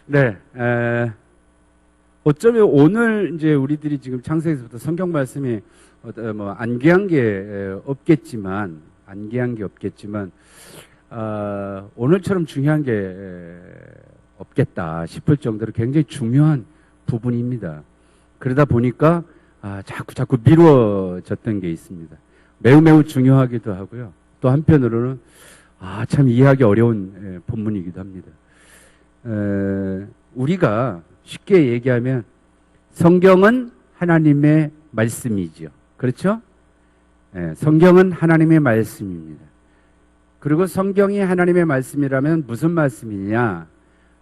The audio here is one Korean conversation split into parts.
네, 어쩌면 오늘 이제 우리들이 지금 창세기에서부터 성경 말씀이 뭐 안개한 게 없겠지만, 오늘처럼 중요한 게 없겠다 싶을 정도로 굉장히 중요한 부분입니다. 그러다 보니까 자꾸 미뤄졌던 게 있습니다. 매우 중요하기도 하고요. 또 한편으로는 참 이해하기 어려운 본문이기도 합니다. 우리가 쉽게 얘기하면 성경은 하나님의 말씀이죠. 그렇죠? 성경은 하나님의 말씀입니다. 그리고 성경이 하나님의 말씀이라면 무슨 말씀이냐?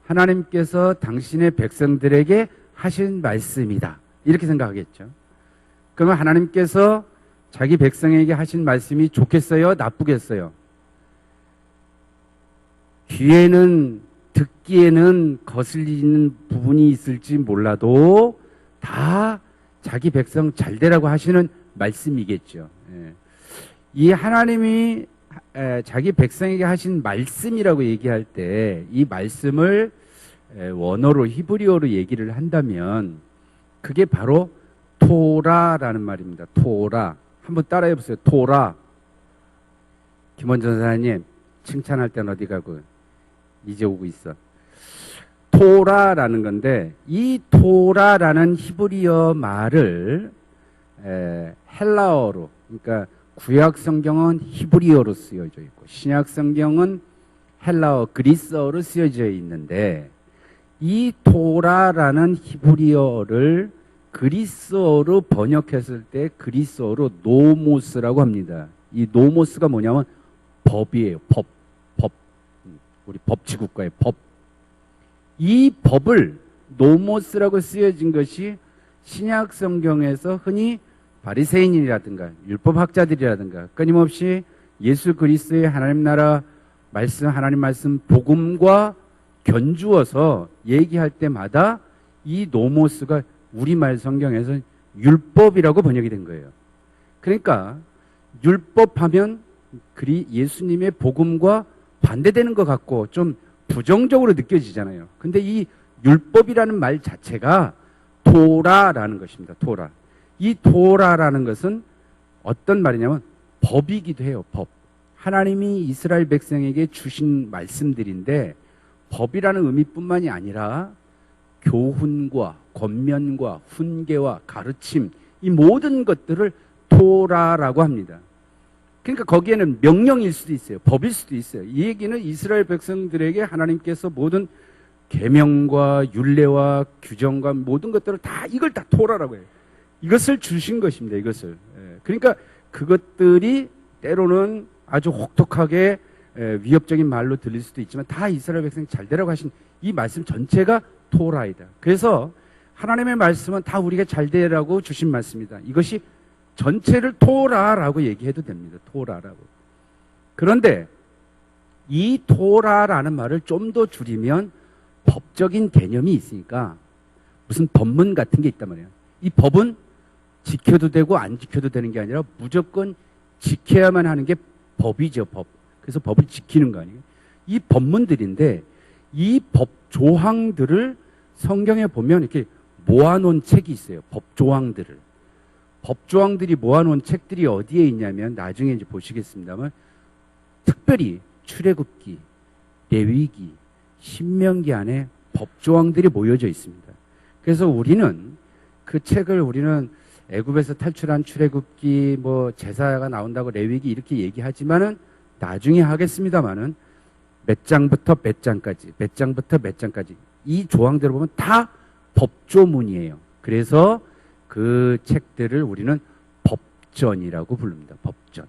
하나님께서 당신의 백성들에게 하신 말씀이다. 이렇게 생각하겠죠. 그러면 하나님께서 자기 백성에게 하신 말씀이 좋겠어요? 나쁘겠어요? 귀에는 듣기에는 거슬리는 부분이 있을지 몰라도 다 자기 백성 잘 되라고 하시는 말씀이겠죠. 이 하나님이 자기 백성에게 하신 말씀이라고 얘기할 때 이 말씀을 원어로 히브리어로 얘기를 한다면 그게 바로 토라라는 말입니다. 토라. 한번 따라해 보세요. 토라. 김원전 사장님 칭찬할 땐 어디 가고 이제 오고 있어. 토라라는 건데 이 토라라는 히브리어 말을 헬라어로, 그러니까 구약 성경은 히브리어로 쓰여져 있고 신약 성경은 헬라어 그리스어로 쓰여져 있는데 이 토라라는 히브리어를 그리스어로 번역했을 때 그리스어로 노모스라고 합니다. 이 노모스가 뭐냐면 법이에요. 법. 우리 법치국가의 법. 이 법을 노모스라고 쓰여진 것이 신약 성경에서 흔히 바리새인이라든가 율법학자들이라든가 끊임없이 예수 그리스도의 하나님 나라 말씀, 하나님 말씀 복음과 견주어서 얘기할 때마다 이 노모스가 우리말 성경에서 율법이라고 번역이 된 거예요. 그러니까 율법하면 예수님의 복음과 반대되는 것 같고 좀 부정적으로 느껴지잖아요. 근데 이 율법이라는 말 자체가 토라라는 것입니다. 토라. 이 토라라는 것은 어떤 말이냐면 법이기도 해요. 법. 하나님이 이스라엘 백성에게 주신 말씀들인데 법이라는 의미뿐만이 아니라 교훈과 권면과 훈계와 가르침, 이 모든 것들을 토라라고 합니다. 그러니까 거기에는 명령일 수도 있어요. 법일 수도 있어요. 이 얘기는 이스라엘 백성들에게 하나님께서 모든 계명과 율례와 규정과 모든 것들을 이걸 다 토라라고 해요. 이것을 주신 것입니다. 이것을. 그러니까 그것들이 때로는 아주 혹독하게 위협적인 말로 들릴 수도 있지만 다 이스라엘 백성이 잘 되라고 하신 이 말씀 전체가 토라이다. 그래서 하나님의 말씀은 다 우리가 잘 되라고 주신 말씀이다. 이것이 전체를 토라라고 얘기해도 됩니다. 토라라고. 그런데 이 토라라는 말을 좀 더 줄이면 법적인 개념이 있으니까 무슨 법문 같은 게 있단 말이에요. 이 법은 지켜도 되고 안 지켜도 되는 게 아니라 무조건 지켜야만 하는 게 법이죠. 법. 그래서 법을 지키는 거 아니에요. 이 법문들인데 이 법 조항들을 성경에 보면 이렇게 모아놓은 책이 있어요. 법 조항들을. 법조항들이 모아놓은 책들이 어디에 있냐면 나중에 이제 보시겠습니다만 특별히 출애굽기, 레위기, 신명기 안에 법조항들이 모여져 있습니다. 그래서 우리는 그 책을 애굽에서 탈출한 출애굽기, 뭐 제사가 나온다고 레위기 이렇게 얘기하지만은 나중에 하겠습니다만은 몇 장부터 몇 장까지 이 조항들을 보면 다 법조문이에요. 그래서 그 책들을 우리는 법전이라고 부릅니다. 법전.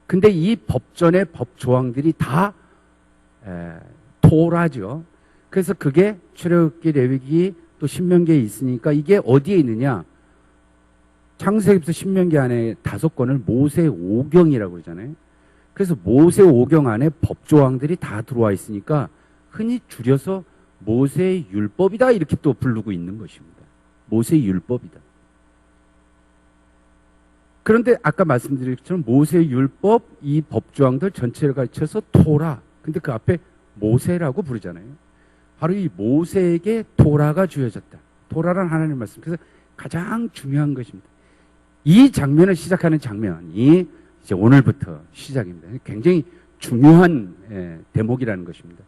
근데 이 법전의 법조항들이 다 토라죠. 그래서 그게 출애굽기, 레위기, 또 신명기에 있으니까 이게 어디에 있느냐? 창세기부터 신명기 안에 5권을 모세 오경이라고 그러잖아요. 그래서 모세 오경 안에 법조항들이 다 들어와 있으니까 흔히 줄여서 모세의 율법이다 이렇게 또 부르고 있는 것입니다. 모세의 율법이다. 그런데 아까 말씀드린 것처럼 모세의 율법, 이 법조항들 전체를 갖춰서 토라. 근데 그 앞에 모세라고 부르잖아요. 바로 이 모세에게 토라가 주어졌다. 토라란 하나님의 말씀. 그래서 가장 중요한 것입니다. 이 장면을 시작하는 장면이 이제 오늘부터 시작입니다. 굉장히 중요한 대목이라는 것입니다.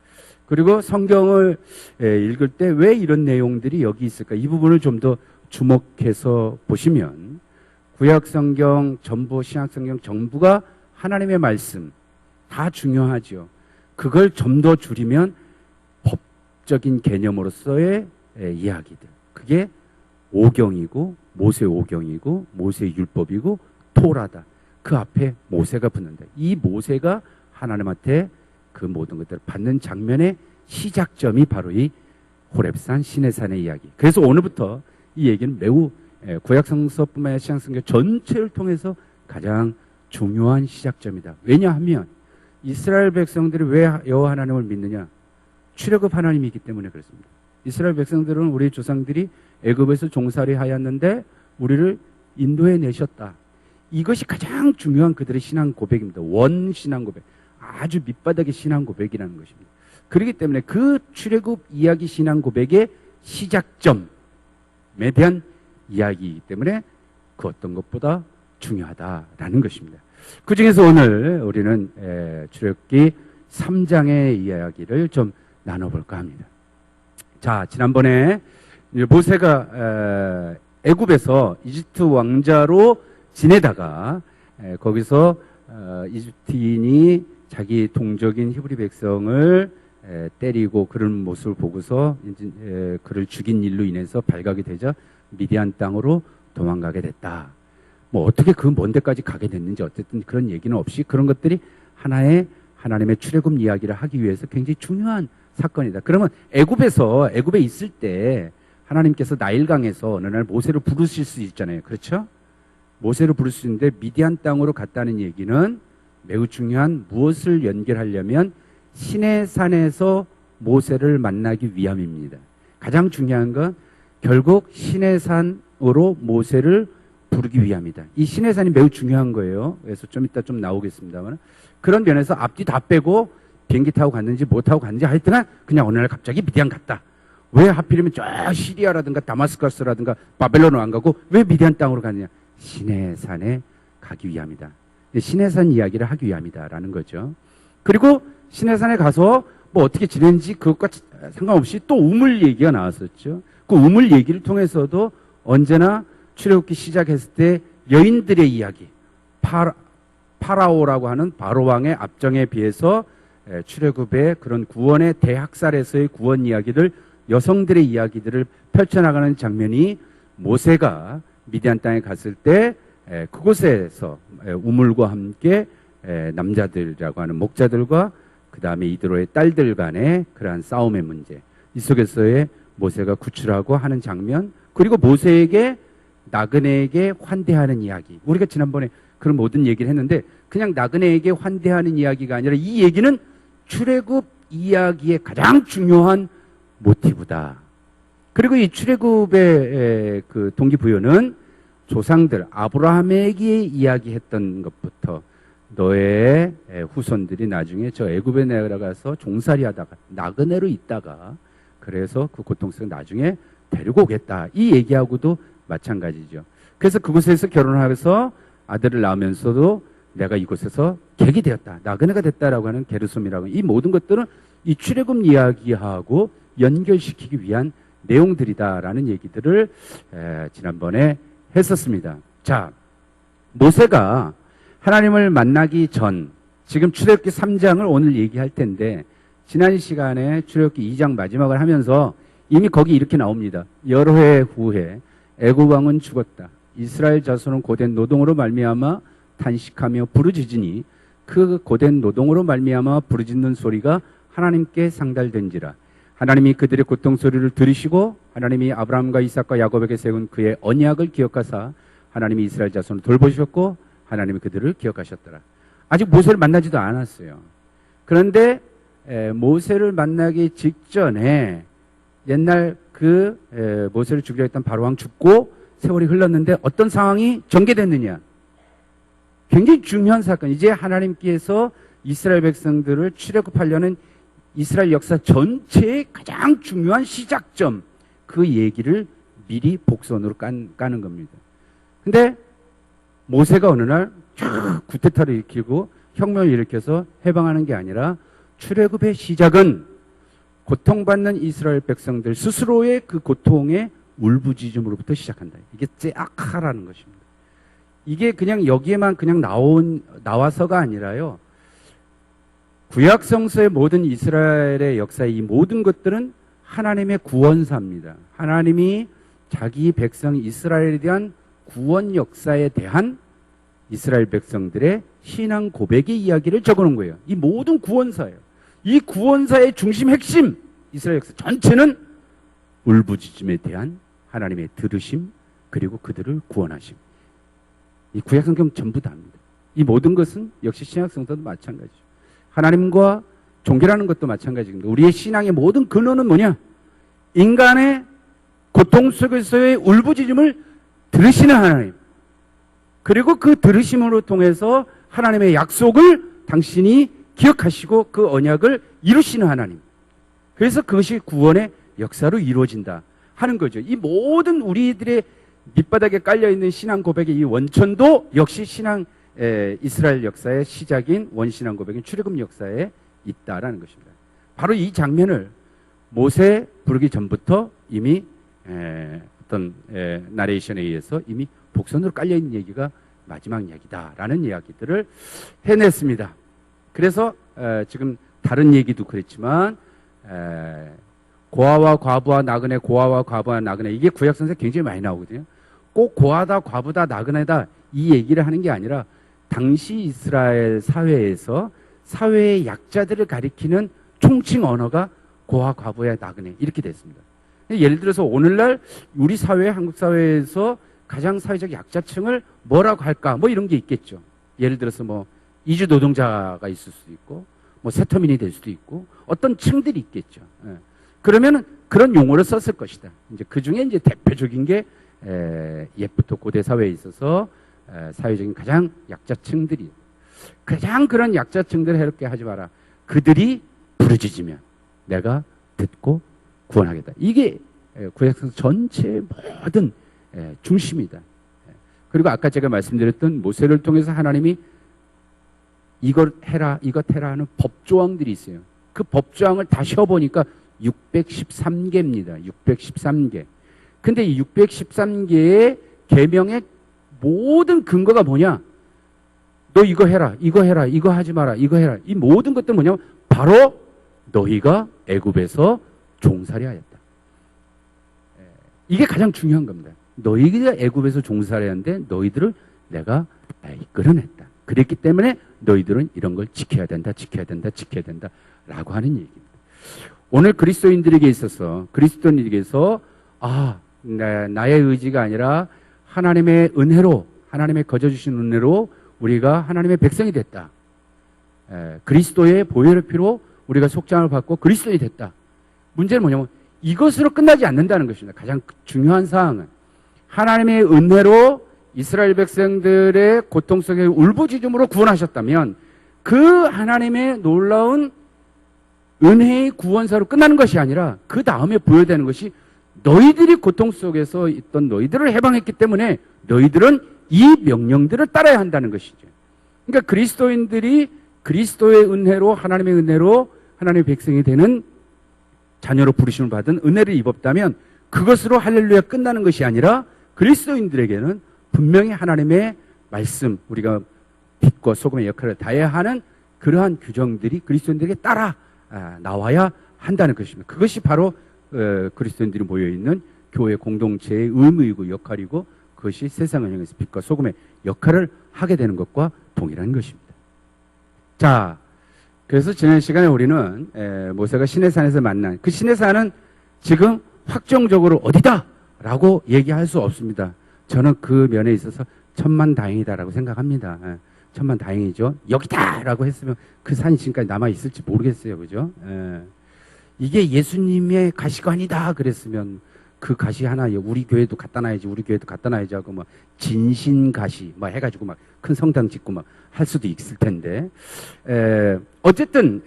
그리고 성경을 읽을 때 왜 이런 내용들이 여기 있을까? 이 부분을 좀 더 주목해서 보시면 구약 성경 전부, 신약 성경 전부가 하나님의 말씀 다 중요하죠. 그걸 좀 더 줄이면 법적인 개념으로서의 이야기들. 그게 오경이고 모세 오경이고 모세 율법이고 토라다. 그 앞에 모세가 붙는다. 이 모세가 하나님한테 그 모든 것들을 받는 장면의 시작점이 바로 이 호렙산 시내산의 이야기. 그래서 오늘부터 이 얘기는 매우 구약성서뿐만 아니라 신약성경 전체를 통해서 가장 중요한 시작점이다. 왜냐하면 이스라엘 백성들이 왜 여호와 하나님을 믿느냐? 출애굽 하나님이 있기 때문에 그렇습니다. 이스라엘 백성들은 우리 조상들이 애굽에서 종살이 하였는데 우리를 인도해 내셨다. 이것이 가장 중요한 그들의 신앙 고백입니다. 원 신앙 고백. 아주 밑바닥의 신앙 고백이라는 것입니다. 그렇기 때문에 그 출애굽 이야기 신앙 고백의 시작점에 대한 이야기이기 때문에 그 어떤 것보다 중요하다라는 것입니다. 그 중에서 오늘 우리는 출애굽기 3장의 이야기를 좀 나눠볼까 합니다. 자, 지난번에 모세가 애굽에서 이집트 왕자로 지내다가 거기서 이집트인이 자기 동족인 히브리 백성을 때리고 그런 모습을 보고서 그를 죽인 일로 인해서 발각이 되자 미디안 땅으로 도망가게 됐다. 뭐 어떻게 그 먼 데까지 가게 됐는지 어쨌든 그런 얘기는 없이 그런 것들이 하나의 하나님의 출애굽 이야기를 하기 위해서 굉장히 중요한 사건이다. 그러면 애굽에 있을 때 하나님께서 나일강에서 어느 날 모세를 부르실 수 있잖아요. 그렇죠? 모세를 부를 수 있는데 미디안 땅으로 갔다는 얘기는 매우 중요한 무엇을 연결하려면 시내산에서 모세를 만나기 위함입니다. 가장 중요한 건 결국 시내산으로 모세를 부르기 위함이다. 이 시내산이 매우 중요한 거예요. 그래서 좀 이따 좀 나오겠습니다만 그런 면에서 앞뒤 다 빼고 비행기 타고 갔는지 못 타고 갔는지 하여튼 그냥 어느 날 갑자기 미디안 갔다. 왜 하필이면 저 시리아라든가 다마스커스라든가 바벨론으로 안 가고 왜 미디안 땅으로 갔느냐? 시내산에 가기 위함이다. 시내산 이야기를 하기 위함이다라는 거죠. 그리고 시내산에 가서 뭐 어떻게 지냈는지 그것과 상관없이 또 우물 얘기가 나왔었죠. 그 우물 얘기를 통해서도 언제나 출애굽기 시작했을 때 여인들의 이야기, 파라오라고 하는 바로왕의 압정에 비해서 출애굽의 그런 구원의 대학살에서의 구원 이야기들, 여성들의 이야기들을 펼쳐나가는 장면이 모세가 미디안 땅에 갔을 때 그곳에서 우물과 함께 남자들이라고 하는 목자들과 그 다음에 이드로의 딸들 간의 그러한 싸움의 문제, 이 속에서의 모세가 구출하고 하는 장면, 그리고 모세에게 나그네에게 환대하는 이야기. 우리가 지난번에 그런 모든 얘기를 했는데 그냥 나그네에게 환대하는 이야기가 아니라 이 얘기는 출애굽 이야기의 가장 중요한 모티브다. 그리고 이 출애굽의 그 동기부여는 조상들 아브라함에게 이야기했던 것부터 너의 후손들이 나중에 저 애굽에 내려가서 종살이하다가 나그네로 있다가 그래서 그 고통스러운 나중에 데리고 오겠다. 이 얘기하고도 마찬가지죠. 그래서 그곳에서 결혼하면서 아들을 낳으면서도 내가 이곳에서 객이 되었다. 나그네가 됐다라고 하는 게르솜이라고 이 모든 것들은 이 출애굽 이야기하고 연결시키기 위한 내용들이다라는 얘기들을 지난번에 했었습니다. 자, 모세가 하나님을 만나기 전 지금 출애굽기 3장을 오늘 얘기할 텐데 지난 시간에 출애굽기 2장 마지막을 하면서 이미 거기 이렇게 나옵니다. 여러 해 후에 애굽 왕은 죽었다. 이스라엘 자손은 고된 노동으로 말미암아 탄식하며 부르짖으니 그 고된 노동으로 말미암아 부르짖는 소리가 하나님께 상달된지라. 하나님이 그들의 고통 소리를 들으시고 하나님이 아브라함과 이삭과 야곱에게 세운 그의 언약을 기억하사 하나님이 이스라엘 자손을 돌보셨고 하나님이 그들을 기억하셨더라. 아직 모세를 만나지도 않았어요. 그런데 모세를 만나기 직전에 옛날 그 모세를 죽이려 했던 바로왕 죽고 세월이 흘렀는데 어떤 상황이 전개됐느냐? 굉장히 중요한 사건. 이제 하나님께서 이스라엘 백성들을 출애굽하려는 이스라엘 역사 전체의 가장 중요한 시작점, 그 얘기를 미리 복선으로 까는 겁니다. 근데 모세가 어느 날 쫙 구테타를 일으키고 혁명을 일으켜서 해방하는 게 아니라 출애굽의 시작은 고통받는 이스라엘 백성들 스스로의 그 고통의 울부짖음으로부터 시작한다. 이게 째악하라는 것입니다. 이게 그냥 여기에만 그냥 나와서가 아니라요. 구약성서의 모든 이스라엘의 역사의 이 모든 것들은 하나님의 구원사입니다. 하나님이 자기 백성 이스라엘에 대한 구원 역사에 대한 이스라엘 백성들의 신앙 고백의 이야기를 적어놓은 거예요. 이 모든 구원사예요. 이 구원사의 중심 핵심, 이스라엘 역사 전체는 울부짖음에 대한 하나님의 들으심, 그리고 그들을 구원하심. 이 구약성경 전부 다입니다. 이 모든 것은 역시 신약성서도 마찬가지죠. 하나님과 종교라는 것도 마찬가지입니다. 우리의 신앙의 모든 근원은 뭐냐? 인간의 고통 속에서의 울부짖음을 들으시는 하나님, 그리고 그 들으심으로 통해서 하나님의 약속을 당신이 기억하시고 그 언약을 이루시는 하나님. 그래서 그것이 구원의 역사로 이루어진다 하는 거죠. 이 모든 우리들의 밑바닥에 깔려있는 신앙 고백의 이 원천도 역시 이스라엘 역사의 시작인 원신앙 고백인 출애굽 역사에 있다라는 것입니다. 바로 이 장면을 모세 부르기 전부터 이미 어떤 나레이션에 의해서 이미 복선으로 깔려있는 얘기가 마지막 이야기다라는 이야기들을 해냈습니다. 그래서 지금 다른 얘기도 그랬지만 고아와 과부와 나그네, 고아와 과부와 나그네, 이게 구약성서에 굉장히 많이 나오거든요. 꼭 고아다, 과부다, 나그네다 이 얘기를 하는 게 아니라 당시 이스라엘 사회에서 사회의 약자들을 가리키는 총칭 언어가 고아, 과부야, 나그네 이렇게 됐습니다. 예를 들어서 오늘날 우리 사회, 한국 사회에서 가장 사회적 약자층을 뭐라고 할까? 뭐 이런 게 있겠죠. 예를 들어서 뭐 이주 노동자가 있을 수도 있고, 뭐 세터민이 될 수도 있고, 어떤 층들이 있겠죠. 그러면은 그런 용어를 썼을 것이다. 이제 그 중에 이제 대표적인 게 옛부터 고대 사회에 있어서 사회적인 가장 약자층들이, 가장 그런 약자층들을 해롭게 하지 마라. 그들이 부르짖으면 내가 듣고 구원하겠다. 이게 구약성서 전체의 모든 중심이다. 그리고 아까 제가 말씀드렸던 모세를 통해서 하나님이 이걸 해라, 이것 해라 하는 법조항들이 있어요. 그 법조항을 다 쉬어보니까 613개입니다. 613개. 근데 이 613개의 계명의 모든 근거가 뭐냐? 너 이거 해라, 이거 해라, 이거 하지 마라, 이거 해라. 이 모든 것들은 뭐냐면 바로 너희가 애굽에서 종살이 하였다. 이게 가장 중요한 겁니다. 너희가 애굽에서 종살이 하는데 너희들을 내가 이끌어냈다. 그랬기 때문에 너희들은 이런 걸 지켜야 된다, 지켜야 된다, 지켜야 된다 라고 하는 얘기입니다. 오늘 그리스도인들에게 있어서 그리스도인에게서 나의 의지가 아니라 하나님의 은혜로, 하나님의 거저주신 은혜로 우리가 하나님의 백성이 됐다. 그리스도의 보혈의 피로 우리가 속장을 받고 그리스도인이 됐다. 문제는 뭐냐면 이것으로 끝나지 않는다는 것입니다. 가장 중요한 사항은 하나님의 은혜로 이스라엘 백성들의 고통 속에 울부짖음으로 구원하셨다면 그 하나님의 놀라운 은혜의 구원사로 끝나는 것이 아니라 그 다음에 부여되는 것이 너희들이 고통 속에서 있던 너희들을 해방했기 때문에 너희들은 이 명령들을 따라야 한다는 것이죠. 그러니까 그리스도인들이 그리스도의 은혜로, 하나님의 은혜로 하나님의 백성이 되는 자녀로 부르심을 받은 은혜를 입었다면 그것으로 할렐루야 끝나는 것이 아니라 그리스도인들에게는 분명히 하나님의 말씀, 우리가 빛과 소금의 역할을 다해야 하는 그러한 규정들이 그리스도인들에게 따라 나와야 한다는 것입니다. 그것이 바로 그리스도인들이 모여있는 교회 공동체의 의무이고 역할이고 그것이 세상을 향해서 빛과 소금의 역할을 하게 되는 것과 동일한 것입니다. 자, 그래서 지난 시간에 우리는 모세가 시내산에서 만난 그 시내산은 지금 확정적으로 어디다 라고 얘기할 수 없습니다. 저는 그 면에 있어서 천만다행이다라고 생각합니다. 천만다행이죠. 여기다라고 했으면 그 산이 지금까지 남아있을지 모르겠어요. 그죠? 이게 예수님의 가시관이다 그랬으면 그 가시 하나 우리 교회도 갖다 놔야지 우리 교회도 갖다 놔야지 하고 막 진신 가시 막 해가지고 막 큰 성당 짓고 막 할 수도 있을 텐데 어쨌든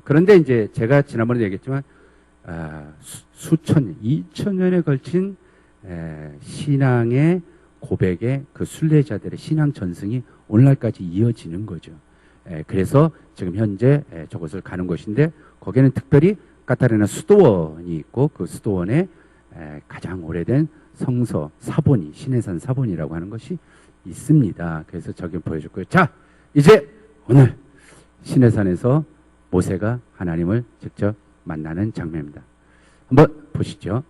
그런데 이제 제가 지난번에 얘기했지만 수천 년, 2000년에 걸친 신앙의 고백의 그 순례자들의 신앙 전승이 오늘날까지 이어지는 거죠. 그래서 지금 현재 저곳을 가는 것인데 거기는 특별히 카타르나 수도원이 있고 그 수도원에 가장 오래된 성서 사본이 시내산 사본이라고 하는 것이 있습니다. 그래서 저기 보여줬고요. 자, 이제 오늘 시내산에서 모세가 하나님을 직접 만나는 장면입니다. 한번 보시죠.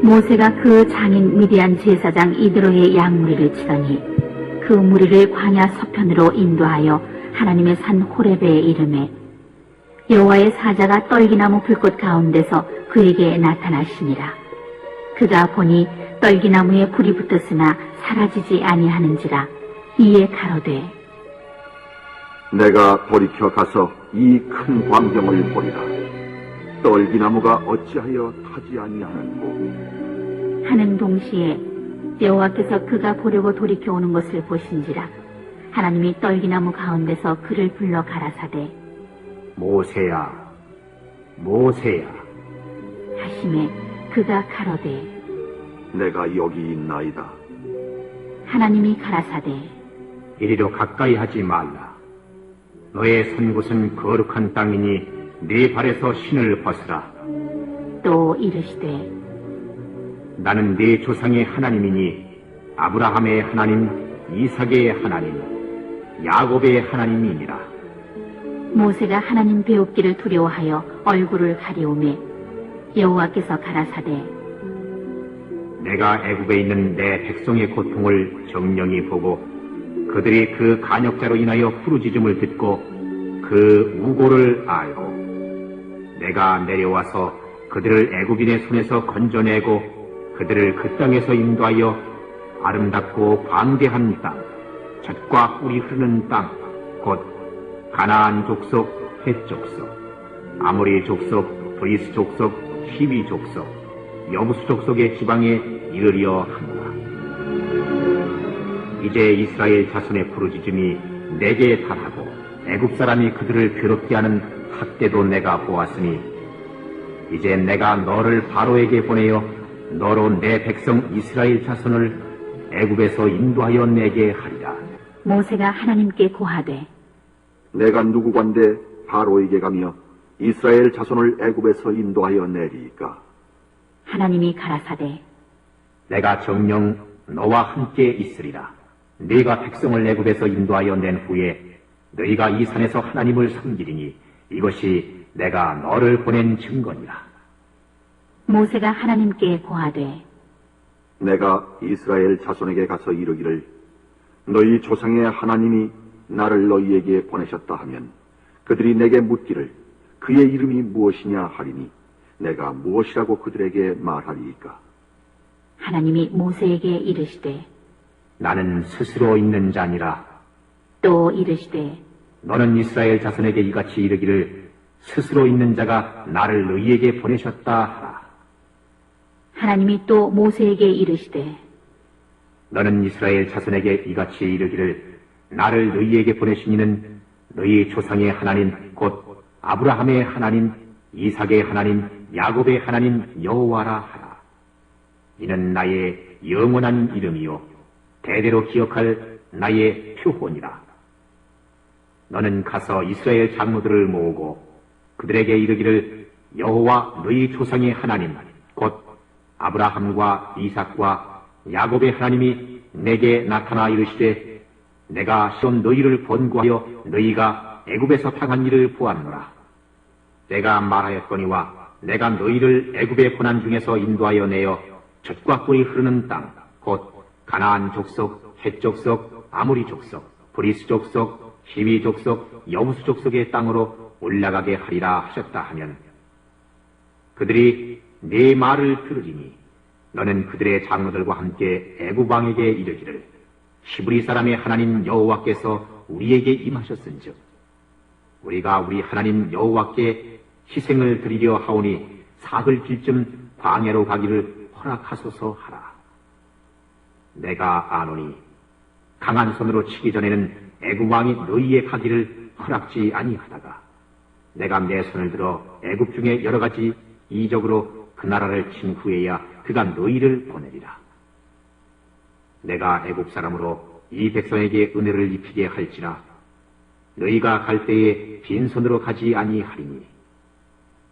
모세가 그 장인 미디안 제사장 이드로의 양무리를 치더니 그 무리를 광야 서편으로 인도하여 하나님의 산 호렙에 이르매 여호와의 사자가 떨기나무 불꽃 가운데서 그에게 나타나시니라. 그가 보니 떨기나무에 불이 붙었으나 사라지지 아니하는지라. 이에 가로되 내가 돌이켜 가서 이 큰 광경을 보리라. 떨기나무가 어찌하여 타지 아니하는고. 하는 동시에 여호와께서 그가 보려고 돌이켜 오는 것을 보신지라. 하나님이 떨기나무 가운데서 그를 불러 가라사대 모세야, 모세야. 하심에 그가 가로되 내가 여기 있나이다. 하나님이 가라사대 이리로 가까이 하지 말라. 너의 선 곳은 거룩한 땅이니 네 발에서 신을 벗으라. 또 이르시되 나는 네 조상의 하나님이니 아브라함의 하나님, 이삭의 하나님, 야곱의 하나님이니라. 모세가 하나님 배웁기를 두려워하여 얼굴을 가리우매 여호와께서 가라사대 내가 애굽에 있는 내 백성의 고통을 정령히 보고 그들이 그 간역자로 인하여 부르짖음을 듣고 그 우고를 알고 내가 내려와서 그들을 애굽인의 손에서 건져내고 그들을 그 땅에서 인도하여 아름답고 광대한 땅, 젖과 꿀이 흐르는 땅, 곧 가나안 족속, 헷 족속, 아모리 족속, 브리스 족속, 히비 족속, 여부수 족속의 지방에 이르려 하노라. 이제 이스라엘 자손의 부르짖음이 내게 달하고 애굽 사람이 그들을 괴롭게 하는 학대도 내가 보았으니 이제 내가 너를 바로에게 보내어 너로 내 백성 이스라엘 자손을 애굽에서 인도하여 내게 하리라. 모세가 하나님께 고하되 내가 누구관데 바로에게 가며 이스라엘 자손을 애굽에서 인도하여 내리이까. 하나님이 가라사대 내가 정녕 너와 함께 있으리라. 네가 백성을 애굽에서 인도하여 낸 후에 너희가 이 산에서 하나님을 섬기리니 이것이 내가 너를 보낸 증거니라. 모세가 하나님께 고하되 내가 이스라엘 자손에게 가서 이르기를 너희 조상의 하나님이 나를 너희에게 보내셨다 하면 그들이 내게 묻기를 그의 이름이 무엇이냐 하리니 내가 무엇이라고 그들에게 말하리이까. 하나님이 모세에게 이르시되 나는 스스로 있는 자니라. 또 이르시되 너는 이스라엘 자손에게 이같이 이르기를 스스로 있는 자가 나를 너희에게 보내셨다 하라. 하나님이 또 모세에게 이르시되 너는 이스라엘 자손에게 이같이 이르기를 나를 너희에게 보내신 이는 너희 조상의 하나님 곧 아브라함의 하나님, 이삭의 하나님, 야곱의 하나님 여호와라 하라. 이는 나의 영원한 이름이요 대대로 기억할 나의 표본이라. 너는 가서 이스라엘 장로들을 모으고 그들에게 이르기를 여호와 너희 조상의 하나님 곧 아브라함과 이삭과 야곱의 하나님이 내게 나타나 이르시되 내가 시온 너희를 번구하여 너희가 애굽에서 당한 일을 보았노라. 내가 말하였거니와 내가 너희를 애굽의 고난 중에서 인도하여 내어 젖과 꿀이 흐르는 땅 곧 가나안 족속, 헷 족속, 아모리 족속, 브리스 족속, 히위 족속, 여부수 족속의 땅으로 올라가게 하리라 하셨다 하면 그들이 네 말을 들으리니 너는 그들의 장로들과 함께 애굽 왕에게 이르기를 히브리 사람의 하나님 여호와께서 우리에게 임하셨은즉 우리가 우리 하나님 여호와께 희생을 드리려 하오니 사흘 길쯤 광야로 가기를 허락하소서 하라. 내가 아노니 강한 손으로 치기 전에는 애굽 왕이 너희의 가기를 허락지 아니하다가 내가 내 손을 들어 애굽 중에 여러 가지 이적으로 그 나라를 친 후에야 그가 너희를 보내리라. 내가 애굽 사람으로 이 백성에게 은혜를 입히게 할지라 너희가 갈 때에 빈손으로 가지 아니하리니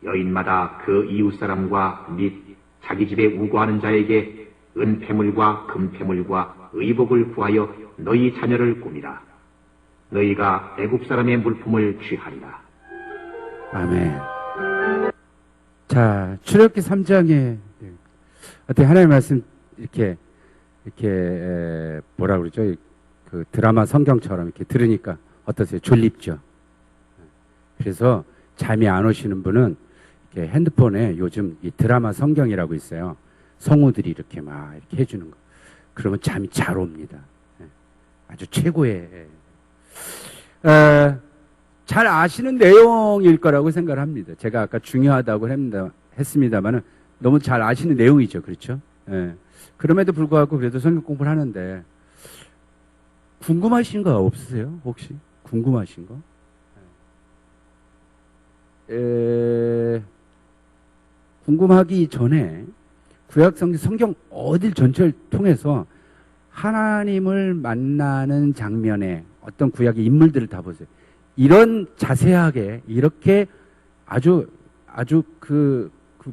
여인마다 그 이웃 사람과 및 자기 집에 우거하는 자에게 은폐물과 금폐물과 의복을 구하여 너희 자녀를 꾸미라. 너희가 애굽 사람의 물품을 취하리라. 아멘. 자, 출애굽기 3장에 어떻게 하나님의 말씀 이렇게 뭐라 그러죠? 그 드라마 성경처럼 이렇게 들으니까 어떠세요? 졸립죠? 그래서 잠이 안 오시는 분은 이렇게 핸드폰에 요즘 이 드라마 성경이라고 있어요. 성우들이 이렇게 막 이렇게 해주는 거. 그러면 잠이 잘 옵니다. 아주 최고의. 잘 아시는 내용일 거라고 생각을 합니다. 제가 아까 중요하다고 했습니다만은 너무 잘 아시는 내용이죠. 그렇죠? 그럼에도 불구하고 그래도 성경 공부를 하는데 궁금하신 거 없으세요? 혹시? 궁금하신 거? 궁금하기 전에 구약성경 성경 어딜 전체를 통해서 하나님을 만나는 장면에 어떤 구약의 인물들을 다 보세요. 이런 자세하게 이렇게 아주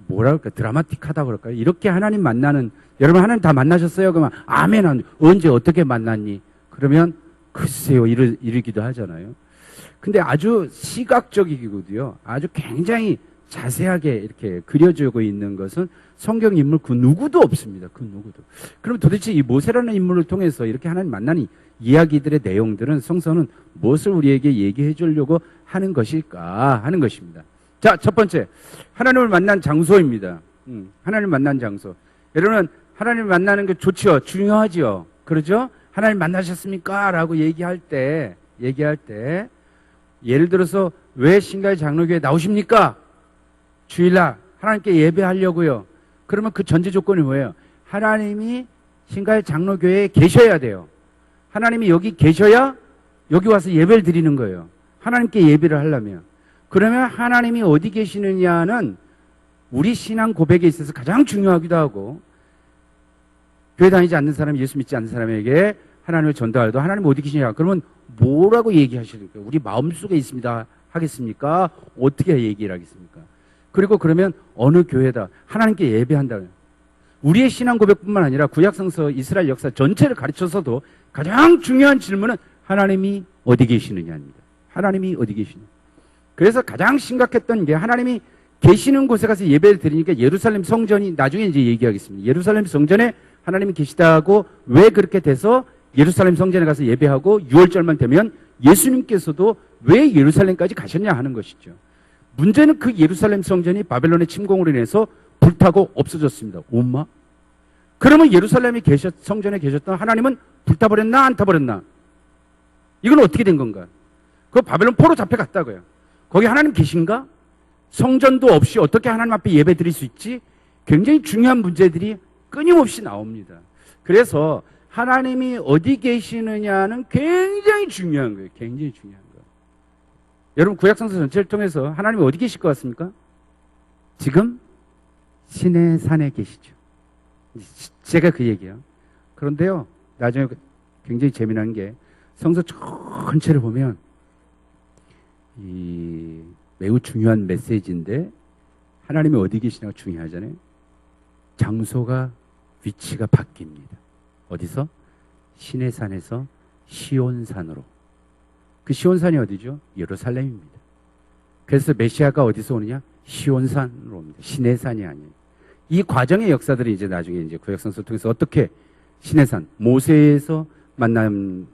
뭐랄까 드라마틱하다 그럴까요? 이렇게 하나님 만나는 여러분 하나님 다 만나셨어요? 그러면 아멘. 언제 어떻게 만났니? 그러면 글쎄요 이러기도 하잖아요. 근데 아주 시각적이거든요. 아주 굉장히 자세하게 이렇게 그려지고 있는 것은 성경 인물 그 누구도 없습니다. 그 누구도. 그럼 도대체 이 모세라는 인물을 통해서 이렇게 하나님 만나는 이야기들의 내용들은 성서는 무엇을 우리에게 얘기해 주려고 하는 것일까 하는 것입니다. 자, 첫 번째 하나님을 만난 장소입니다. 하나님을 만난 장소. 여러분 하나님을 만나는 게 좋죠. 중요하죠. 그러죠? 하나님 만나셨습니까? 라고 얘기할 때 예를 들어서 왜 신가의 장로교회 나오십니까? 주일날 하나님께 예배하려고요. 그러면 그 전제 조건이 뭐예요? 하나님이 신가의 장로교회에 계셔야 돼요. 하나님이 여기 계셔야 여기 와서 예배를 드리는 거예요. 하나님께 예배를 하려면. 그러면 하나님이 어디 계시느냐는 우리 신앙 고백에 있어서 가장 중요하기도 하고 교회 다니지 않는 사람, 예수 믿지 않는 사람에게 하나님을 전도하려도 하나님 어디 계시냐? 그러면 뭐라고 얘기하시는 거예요? 우리 마음속에 있습니다 하겠습니까? 어떻게 얘기를 하겠습니까? 그리고 그러면 어느 교회다 하나님께 예배한다. 우리의 신앙 고백뿐만 아니라 구약성서 이스라엘 역사 전체를 가르쳐서도 가장 중요한 질문은 하나님이 어디 계시느냐입니다. 하나님이 어디 계시냐. 그래서 가장 심각했던 게 하나님이 계시는 곳에 가서 예배를 드리니까 예루살렘 성전이 나중에 이제 얘기하겠습니다. 예루살렘 성전에 하나님이 계시다고 왜 그렇게 돼서 예루살렘 성전에 가서 예배하고 6월절만 되면 예수님께서도 왜 예루살렘까지 가셨냐 하는 것이죠. 문제는 그 예루살렘 성전이 바벨론의 침공으로 인해서 불타고 없어졌습니다. 엄마? 그러면 예루살렘에 성전에 계셨던 하나님은 불타버렸나 안 타버렸나? 이건 어떻게 된 건가? 그 바벨론 포로 잡혀갔다고요. 거기 하나님 계신가? 성전도 없이 어떻게 하나님 앞에 예배 드릴 수 있지? 굉장히 중요한 문제들이 끊임없이 나옵니다. 그래서 하나님이 어디 계시느냐는 굉장히 중요한 거예요. 굉장히 중요한 거예요. 여러분 구약성서 전체를 통해서 하나님이 어디 계실 것 같습니까? 지금 신의 산에 계시죠. 제가 그 얘기예요. 그런데요, 나중에 굉장히 재미난 게 성서 전체를 보면 이 매우 중요한 메시지인데 하나님이 어디 계시냐가 중요하잖아요. 장소가 위치가 바뀝니다. 어디서? 신의 산에서 시온산으로. 그 시온산이 어디죠? 예루살렘입니다. 그래서 메시아가 어디서 오느냐? 시온산으로 옵니다. 신의 산이 아니에요. 이 과정의 역사들이 이제 나중에 이제 구약성서를 통해서 어떻게 신의 산, 모세에서 만난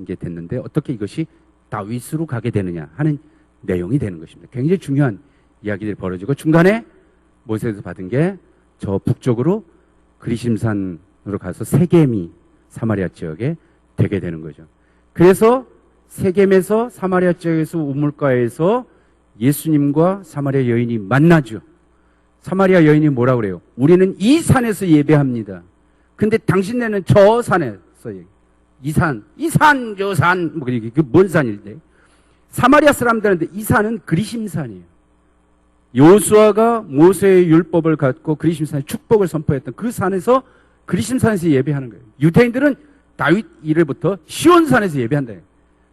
게 됐는데 어떻게 이것이 다윗으로 가게 되느냐 하는 내용이 되는 것입니다. 굉장히 중요한 이야기들이 벌어지고 중간에 모세에서 받은 게 저 북쪽으로 그리심산으로 가서 세겜이 사마리아 지역에 되게 되는 거죠. 그래서 세겜에서 사마리아 지역에서 우물가에서 예수님과 사마리아 여인이 만나죠. 사마리아 여인이 뭐라 그래요? 우리는 이 산에서 예배합니다. 근데 당신네는 저 산에서 이 산, 저 산, 뭐 이게 뭔 산일때? 사마리아 사람들한테 이 산은 그리심산이에요. 요수아가 모세의 율법을 갖고 그리심산에 축복을 선포했던 그 산에서 그리심산에서 예배하는 거예요. 유대인들은 다윗 이래부터 시온산에서 예배한다.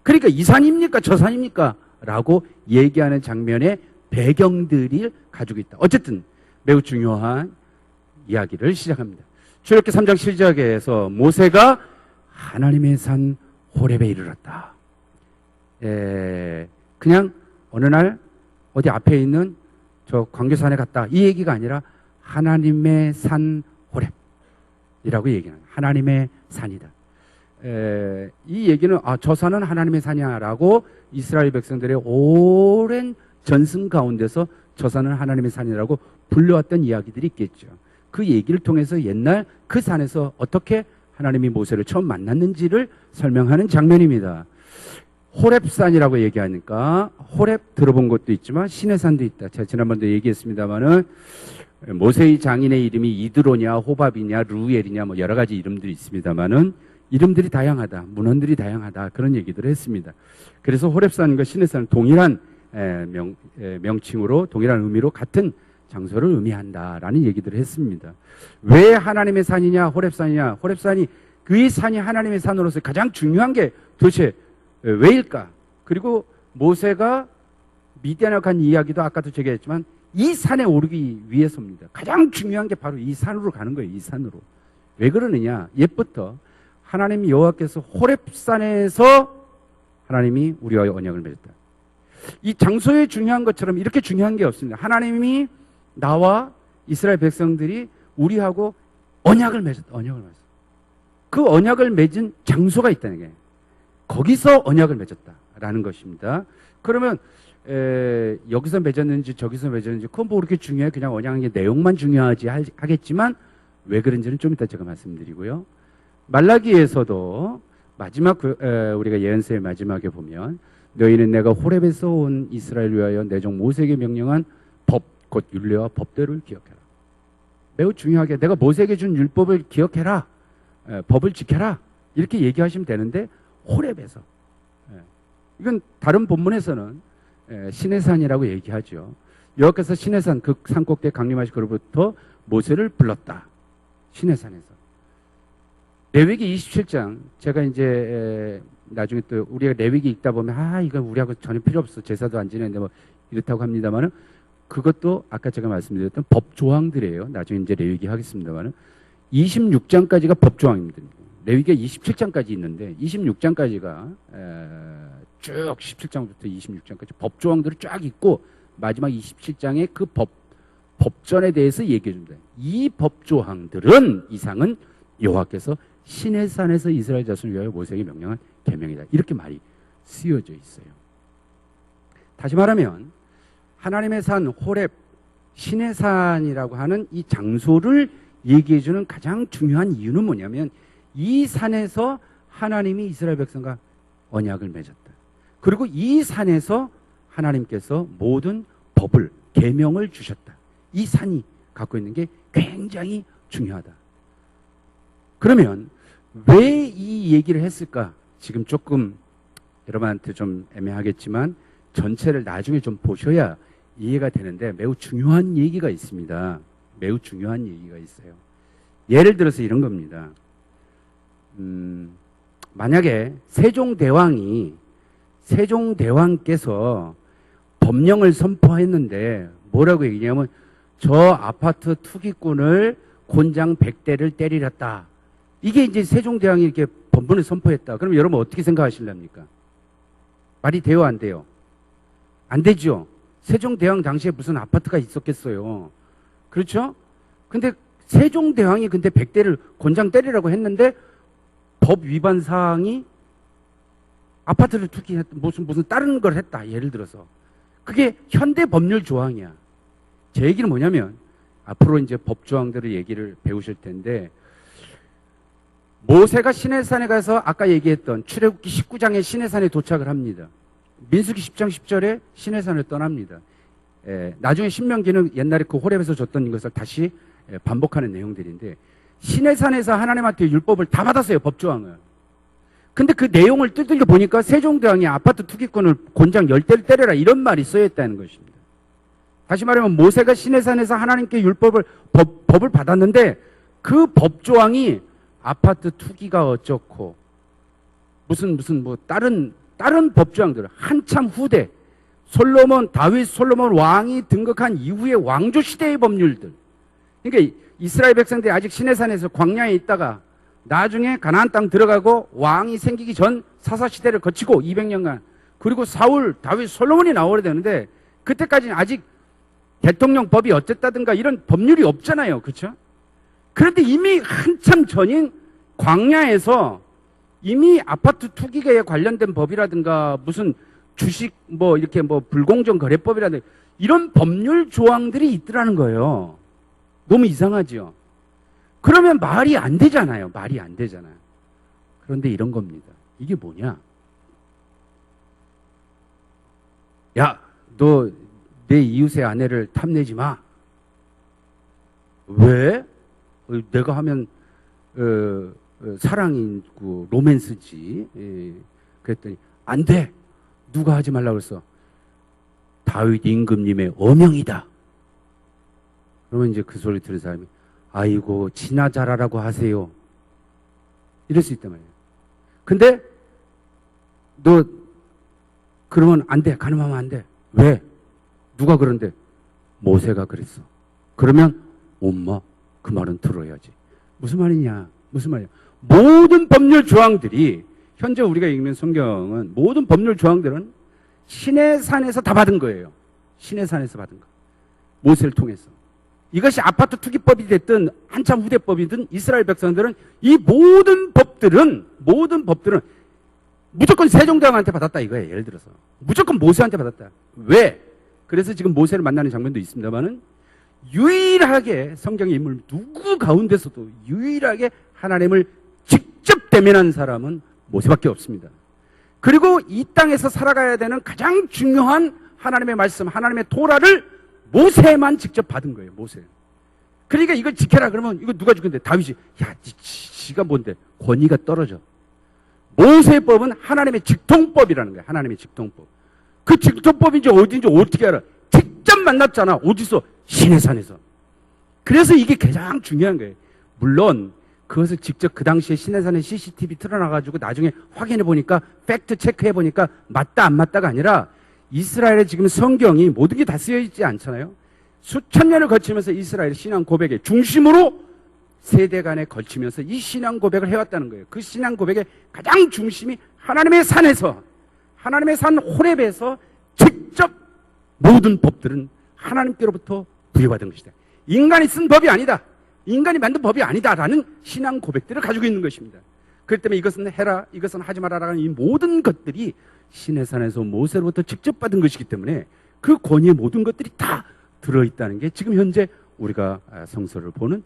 그러니까 이 산입니까? 저 산입니까? 라고 얘기하는 장면의 배경들이 가지고 있다. 어쨌든 매우 중요한 이야기를 시작합니다. 출애굽기 3장 7절에서 모세가 하나님의 산 호렙에 이르렀다. 그냥 어느 날 어디 앞에 있는 저 광교산에 갔다. 이 얘기가 아니라 하나님의 산 호렙이라고 얘기하는 하나님의 산이다. 이 얘기는 저 산은 하나님의 산이야 라고 이스라엘 백성들의 오랜 전승 가운데서 저 산은 하나님의 산이라고 불려왔던 이야기들이 있겠죠. 그 얘기를 통해서 옛날 그 산에서 어떻게 하나님이 모세를 처음 만났는지를 설명하는 장면입니다. 호렙산이라고 얘기하니까 호렙 들어본 것도 있지만 시내산도 있다. 제가 지난번도 얘기했습니다마는 모세의 장인의 이름이 이드로냐 호밥이냐 루엘이냐 뭐 여러 가지 이름들이 있습니다마는 이름들이 다양하다. 문헌들이 다양하다. 그런 얘기들을 했습니다. 그래서 호렙산과 시내산은 동일한 명칭으로 동일한 의미로 같은 장소를 의미한다라는 얘기들을 했습니다. 왜 하나님의 산이냐 호렙산이냐. 호렙산이 그 산이 하나님의 산으로서 가장 중요한 게 도대체 왜일까? 그리고 모세가 미디안에 간 이야기도 아까도 제가 했지만 이 산에 오르기 위해서입니다. 가장 중요한 게 바로 이 산으로 가는 거예요. 이 산으로. 왜 그러느냐? 옛부터 하나님 여호와께서 호렙산에서 하나님이 우리와 언약을 맺었다. 이 장소에 중요한 것처럼 이렇게 중요한 게 없습니다. 하나님이 나와 이스라엘 백성들이 우리하고 언약을 맺었다. 언약을 맺었다. 그 언약을 맺은 장소가 있다는 게 거기서 언약을 맺었다라는 것입니다. 그러면 여기서 맺었는지 저기서 맺었는지 그건 뭐 그렇게 중요해. 그냥 언약의 내용만 중요하지 하겠지만 왜 그런지는 좀 이따 제가 말씀드리고요. 말라기에서도 마지막 우리가 예언서의 마지막에 보면 너희는 내가 호렙에서 온 이스라엘 위하여 내 종 모세에게 명령한 법, 곧 율례와 법대로를 기억해라. 매우 중요하게 내가 모세에게 준 율법을 기억해라. 법을 지켜라. 이렇게 얘기하시면 되는데 호렙에서 이건 다른 본문에서는 시내산이라고 얘기하죠. 여호와께서 시내산 그 산꼭대에 강림하시 그로부터 모세를 불렀다. 시내산에서. 레위기 27장 제가 이제 나중에 또 우리가 레위기 읽다 보면 이건 우리하고 전혀 필요 없어. 제사도 안 지내는데 뭐 이렇다고 합니다만은 그것도 아까 제가 말씀드렸던 법 조항들이에요. 나중에 이제 레위기 하겠습니다만은 26장까지가 법 조항입니다. 레위기가 27장까지 있는데 26장까지가 쭉 17장부터 26장까지 법 조항들이 쫙 있고 마지막 27장에 그 법전에 대해서 얘기해 줍니다. 이 법 조항들은 이상은 여호와께서 시내산에서 이스라엘 자손을 위하여 모세에게 명령한 계명이다. 이렇게 말이 쓰여져 있어요. 다시 말하면 하나님의 산 호렙 시내산이라고 하는 이 장소를 얘기해 주는 가장 중요한 이유는 뭐냐면 이 산에서 하나님이 이스라엘 백성과 언약을 맺었다. 그리고 이 산에서 하나님께서 모든 법을 계명을 주셨다. 이 산이 갖고 있는 게 굉장히 중요하다. 그러면 왜 이 얘기를 했을까? 지금 조금 여러분한테 좀 애매하겠지만 전체를 나중에 좀 보셔야 이해가 되는데 매우 중요한 얘기가 있습니다. 매우 중요한 얘기가 있어요. 예를 들어서 이런 겁니다. 만약에 세종대왕께서 법령을 선포했는데 뭐라고 얘기냐면 저 아파트 투기꾼을 곤장 100대를 때리렸다. 이게 이제 세종대왕이 이렇게 법문을 선포했다. 그럼 여러분 어떻게 생각하실랍니까? 말이 돼요, 안 돼요? 안 되죠. 세종대왕 당시에 무슨 아파트가 있었겠어요. 그렇죠? 근데 세종대왕이 근데 100대를 곤장 때리라고 했는데 법 위반 사항이 아파트를 투기했다. 무슨 다른 걸 했다. 예를 들어서. 그게 현대 법률 조항이야. 제 얘기는 뭐냐면 앞으로 이제 법 조항들을 얘기를 배우실 텐데 모세가 시내산에 가서 아까 얘기했던 출애굽기 19장에 시내산에 도착을 합니다. 민수기 10장 10절에 시내산을 떠납니다. 나중에 신명기는 옛날에 그 호렙에서 줬던 것을 다시 반복하는 내용들인데 시내산에서 하나님한테 율법을 다 받았어요. 법조항을. 근데 그 내용을 뜯으려 보니까 세종대왕이 아파트 투기꾼을 곤장 10대를 때려라 이런 말이 써있다는 것입니다. 다시 말하면 모세가 시내산에서 하나님께 율법을 법을 받았는데 그 법조항이 아파트 투기가 어쩌고 무슨 뭐 다른 법조항들 한참 후대 다윗 솔로몬 왕이 등극한 이후의 왕조 시대의 법률들. 그러니까 이스라엘 백성들이 아직 시내산에서 광야에 있다가 나중에 가나안 땅 들어가고 왕이 생기기 전 사사 시대를 거치고 200년간 그리고 사울, 다윗, 솔로몬이 나오게 되는데 그때까지는 아직 대통령법이 어쨌다든가 이런 법률이 없잖아요. 그렇죠? 그런데 이미 한참 전인 광야에서 이미 아파트 투기에 관련된 법이라든가 무슨 주식 뭐 이렇게 뭐 불공정 거래법이라든가 이런 법률 조항들이 있더라는 거예요. 너무 이상하죠? 그러면 말이 안 되잖아요. 말이 안 되잖아요. 그런데 이런 겁니다. 이게 뭐냐? 야, 너 내 이웃의 아내를 탐내지 마. 왜? 내가 하면 사랑이고 로맨스지. 그랬더니 안 돼. 누가 하지 말라고 그랬어? 다윗 임금님의 어명이다. 그러면 이제 그 소리 들은 사람이 아이고 지나 잘하라고 하세요. 이럴 수 있단 말이에요. 근데 너 그러면 안 돼. 가늠하면 안 돼. 왜? 누가 그런데? 모세가 그랬어. 그러면 엄마 그 말은 들어야지. 무슨 말이냐? 무슨 말이야? 모든 법률 조항들이 현재 우리가 읽는 성경은 모든 법률 조항들은 시내산에서 다 받은 거예요. 시내산에서 받은 거. 모세를 통해서. 이것이 아파트 투기법이 됐든 한참 후대법이든 이스라엘 백성들은 이 모든 법들은 무조건 세종대왕한테 받았다 이거예요. 예를 들어서. 무조건 모세한테 받았다. 왜? 그래서 지금 모세를 만나는 장면도 있습니다만은 유일하게 성경의 인물 누구 가운데서도 유일하게 하나님을 직접 대면한 사람은 모세밖에 없습니다. 그리고 이 땅에서 살아가야 되는 가장 중요한 하나님의 말씀, 하나님의 토라를 모세만 직접 받은 거예요. 모세. 그러니까 이걸 지켜라 그러면 이거 누가 지킨대? 다윗이. 야, 지가 뭔데? 권위가 떨어져. 모세법은 하나님의 직통법이라는 거예요. 하나님의 직통법. 그 직통법인지 어딘지 어떻게 알아? 직접 만났잖아. 어디서? 시내산에서. 그래서 이게 가장 중요한 거예요. 물론 그것을 직접 그 당시에 시내산에 CCTV 틀어놔가지고 나중에 확인해 보니까 팩트 체크해 보니까 맞다 안 맞다가 아니라 이스라엘의 지금 성경이 모든 게 다 쓰여 있지 않잖아요. 수천 년을 거치면서 이스라엘 신앙 고백의 중심으로 세대 간에 걸치면서 이 신앙 고백을 해왔다는 거예요. 그 신앙 고백의 가장 중심이 하나님의 산에서 하나님의 산 호렙에서 직접 모든 법들은 하나님께로부터 부여받은 것이다. 인간이 쓴 법이 아니다. 인간이 만든 법이 아니다라는 신앙 고백들을 가지고 있는 것입니다. 그렇기 때문에 이것은 해라, 이것은 하지 말아라라는 이 모든 것들이 시내산에서 모세로부터 직접 받은 것이기 때문에 그 권위의 모든 것들이 다 들어있다는 게 지금 현재 우리가 성서를 보는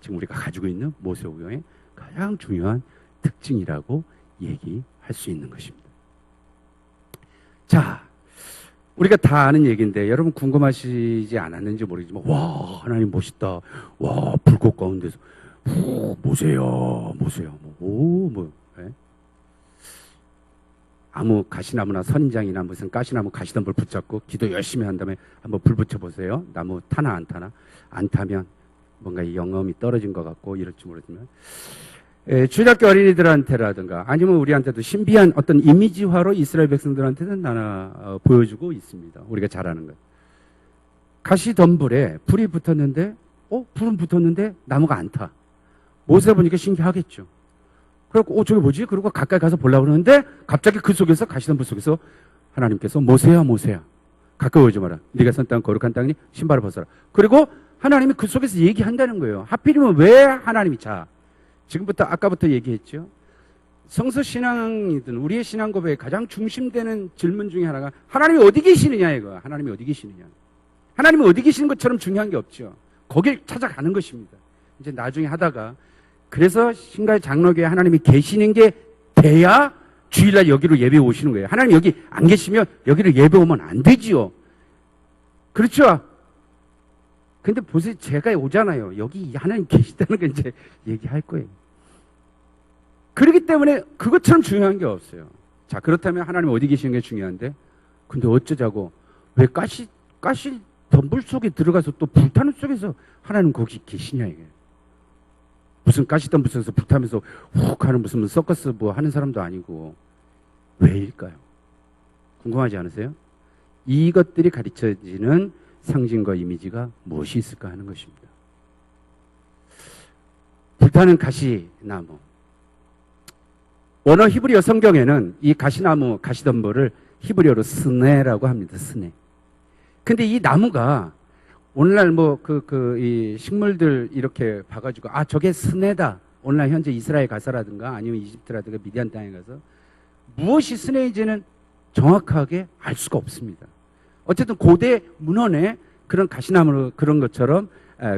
지금 우리가 가지고 있는 모세오경의 가장 중요한 특징이라고 얘기할 수 있는 것입니다. 자, 우리가 다 아는 얘기인데 여러분 궁금하시지 않았는지 모르겠지만 와 하나님 멋있다. 와 불꽃 가운데서 모세야 뭐 아무 가시나무나 선인장이나 무슨 가시나무 가시덤불 붙잡고 기도 열심히 한 다음에 한번 불 붙여보세요. 나무 타나 안 타나? 안 타면 뭔가 이 영험이 떨어진 것 같고 이럴지 모르지만 주일학교 어린이들한테라든가 아니면 우리한테도 신비한 어떤 이미지화로 이스라엘 백성들한테는 보여주고 있습니다. 우리가 잘 아는 것. 가시덤불에 불이 붙었는데 불은 붙었는데 나무가 안 타. 모세 보니까 신기하겠죠. 그래갖고 저게 뭐지? 그리고 가까이 가서 보려고 그러는데 갑자기 그 속에서 가시덤불 속에서 하나님께서 모세야 가까이 오지 마라. 네가 선 땅 거룩한 땅이니 신발을 벗어라. 그리고 하나님이 그 속에서 얘기한다는 거예요. 하필이면 왜 하나님이 지금부터 아까부터 얘기했죠. 성서 신앙이든 우리의 신앙 고백의 가장 중심되는 질문 중에 하나가 하나님이 어디 계시느냐 이거. 하나님이 어디 계시느냐. 하나님이 어디 계시는 것처럼 중요한 게 없죠. 거길 찾아가는 것입니다. 이제 나중에 하다가 그래서 신가의 장로교에 하나님이 계시는 게 돼야 주일날 여기로 예배 오시는 거예요. 하나님 여기 안 계시면 여기를 예배 오면 안 되지요. 그렇죠? 근데 보세요. 제가 오잖아요. 여기 하나님 계시다는 걸 이제 얘기할 거예요. 그렇기 때문에 그것처럼 중요한 게 없어요. 자, 그렇다면 하나님 어디 계시는 게 중요한데? 근데 어쩌자고? 왜 가시 덤불 속에 들어가서 또 불타는 속에서 하나님 거기 계시냐, 이게. 무슨 가시덤불 속에서 불타면서 훅 하는 무슨 서커스 뭐 하는 사람도 아니고. 왜일까요? 궁금하지 않으세요? 이것들이 가르쳐지는 상징과 이미지가 무엇이 있을까 하는 것입니다. 불타는 가시나무. 원어 히브리어 성경에는 이 가시나무, 가시덤불을 히브리어로 스네라고 합니다. 스네. 근데 이 나무가 오늘날 이 식물들 이렇게 봐가지고, 아, 저게 스네다. 오늘날 현재 이스라엘 가서라든가 아니면 이집트라든가 미디안 땅에 가서 무엇이 스네인지는 정확하게 알 수가 없습니다. 어쨌든 고대 문헌에 그런 가시나무 그런 것처럼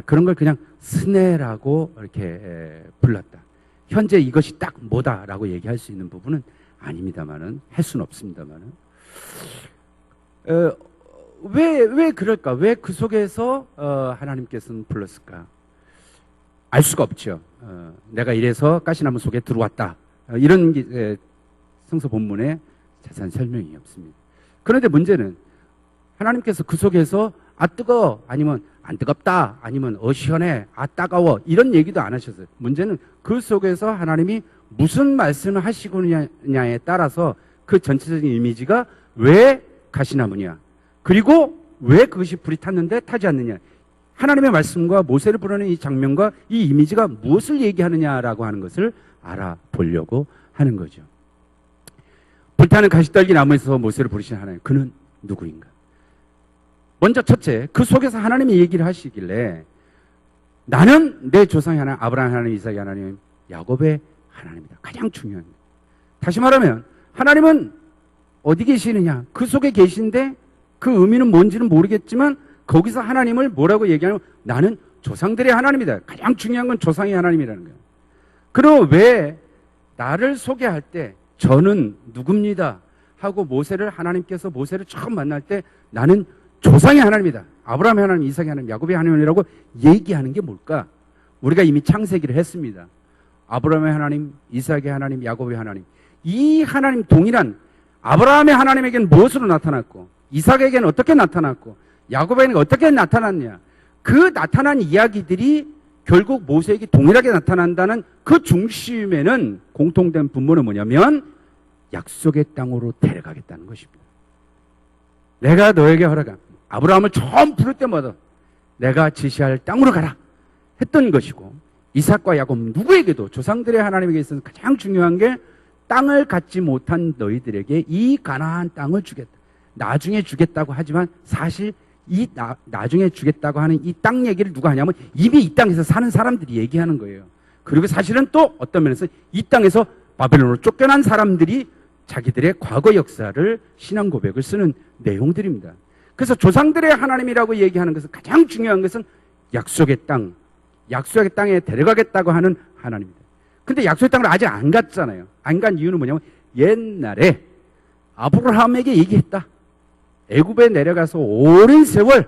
그런 걸 그냥 스네라고 이렇게 불렀다. 현재 이것이 딱 뭐다라고 얘기할 수 있는 부분은 아닙니다만은, 할 수는 없습니다만은. 왜 그럴까? 왜 그 속에서 하나님께서는 불렀을까? 알 수가 없죠. 내가 이래서 가시나무 속에 들어왔다. 이런 성서 본문에 자세한 설명이 없습니다. 그런데 문제는 하나님께서 그 속에서 아 뜨거워 아니면 안 뜨겁다 아니면 시원해 아 따가워 이런 얘기도 안 하셨어요. 문제는 그 속에서 하나님이 무슨 말씀을 하시느냐에 따라서 그 전체적인 이미지가 왜 가시나무냐, 그리고 왜 그것이 불이 탔는데 타지 않느냐, 하나님의 말씀과 모세를 부르는 이 장면과 이 이미지가 무엇을 얘기하느냐라고 하는 것을 알아보려고 하는 거죠. 불타는 가시떨기 나무에서 모세를 부르신 하나님, 그는 누구인가? 먼저 첫째, 그 속에서 하나님이 얘기를 하시길래 나는 내 조상의 하나님, 아브라함 하나님, 이삭의 하나님, 야곱의 하나님이다. 가장 중요한 거예요. 다시 말하면 하나님은 어디 계시느냐? 그 속에 계신데 그 의미는 뭔지는 모르겠지만 거기서 하나님을 뭐라고 얘기하냐면 나는 조상들의 하나님이다. 가장 중요한 건 조상의 하나님이라는 거예요. 그리고 왜 나를 소개할 때 저는 누굽니다 하고 하나님께서 모세를 처음 만날 때 나는 조상의 하나님이다. 아브라함의 하나님, 이삭의 하나님, 야곱의 하나님이라고 얘기하는 게 뭘까? 우리가 이미 창세기를 했습니다. 아브라함의 하나님, 이삭의 하나님, 야곱의 하나님. 이 하나님 동일한 아브라함의 하나님에게는 무엇으로 나타났고, 이삭에게는 어떻게 나타났고, 야곱에게는 어떻게 나타났냐. 그 나타난 이야기들이 결국 모세에게 동일하게 나타난다는 그 중심에는 공통된 분모는 뭐냐면 약속의 땅으로 데려가겠다는 것입니다. 내가 너에게 허락한, 아브라함을 처음 부를 때마다 내가 지시할 땅으로 가라 했던 것이고, 이삭과 야곱 누구에게도 조상들의 하나님에게 있어서 가장 중요한 게 땅을 갖지 못한 너희들에게 이 가나안 땅을 주겠다. 나중에 주겠다고 하지만 사실 이 나중에 주겠다고 하는 이 땅 얘기를 누가 하냐면 이미 이 땅에서 사는 사람들이 얘기하는 거예요. 그리고 사실은 또 어떤 면에서 이 땅에서 바벨론으로 쫓겨난 사람들이 자기들의 과거 역사를 신앙 고백을 쓰는 내용들입니다. 그래서 조상들의 하나님이라고 얘기하는 것은 가장 중요한 것은 약속의 땅에 데려가겠다고 하는 하나님입니다. 근데 약속의 땅을 아직 안 갔잖아요. 안 간 이유는 뭐냐면 옛날에 아브라함에게 얘기했다. 애굽에 내려가서 오랜 세월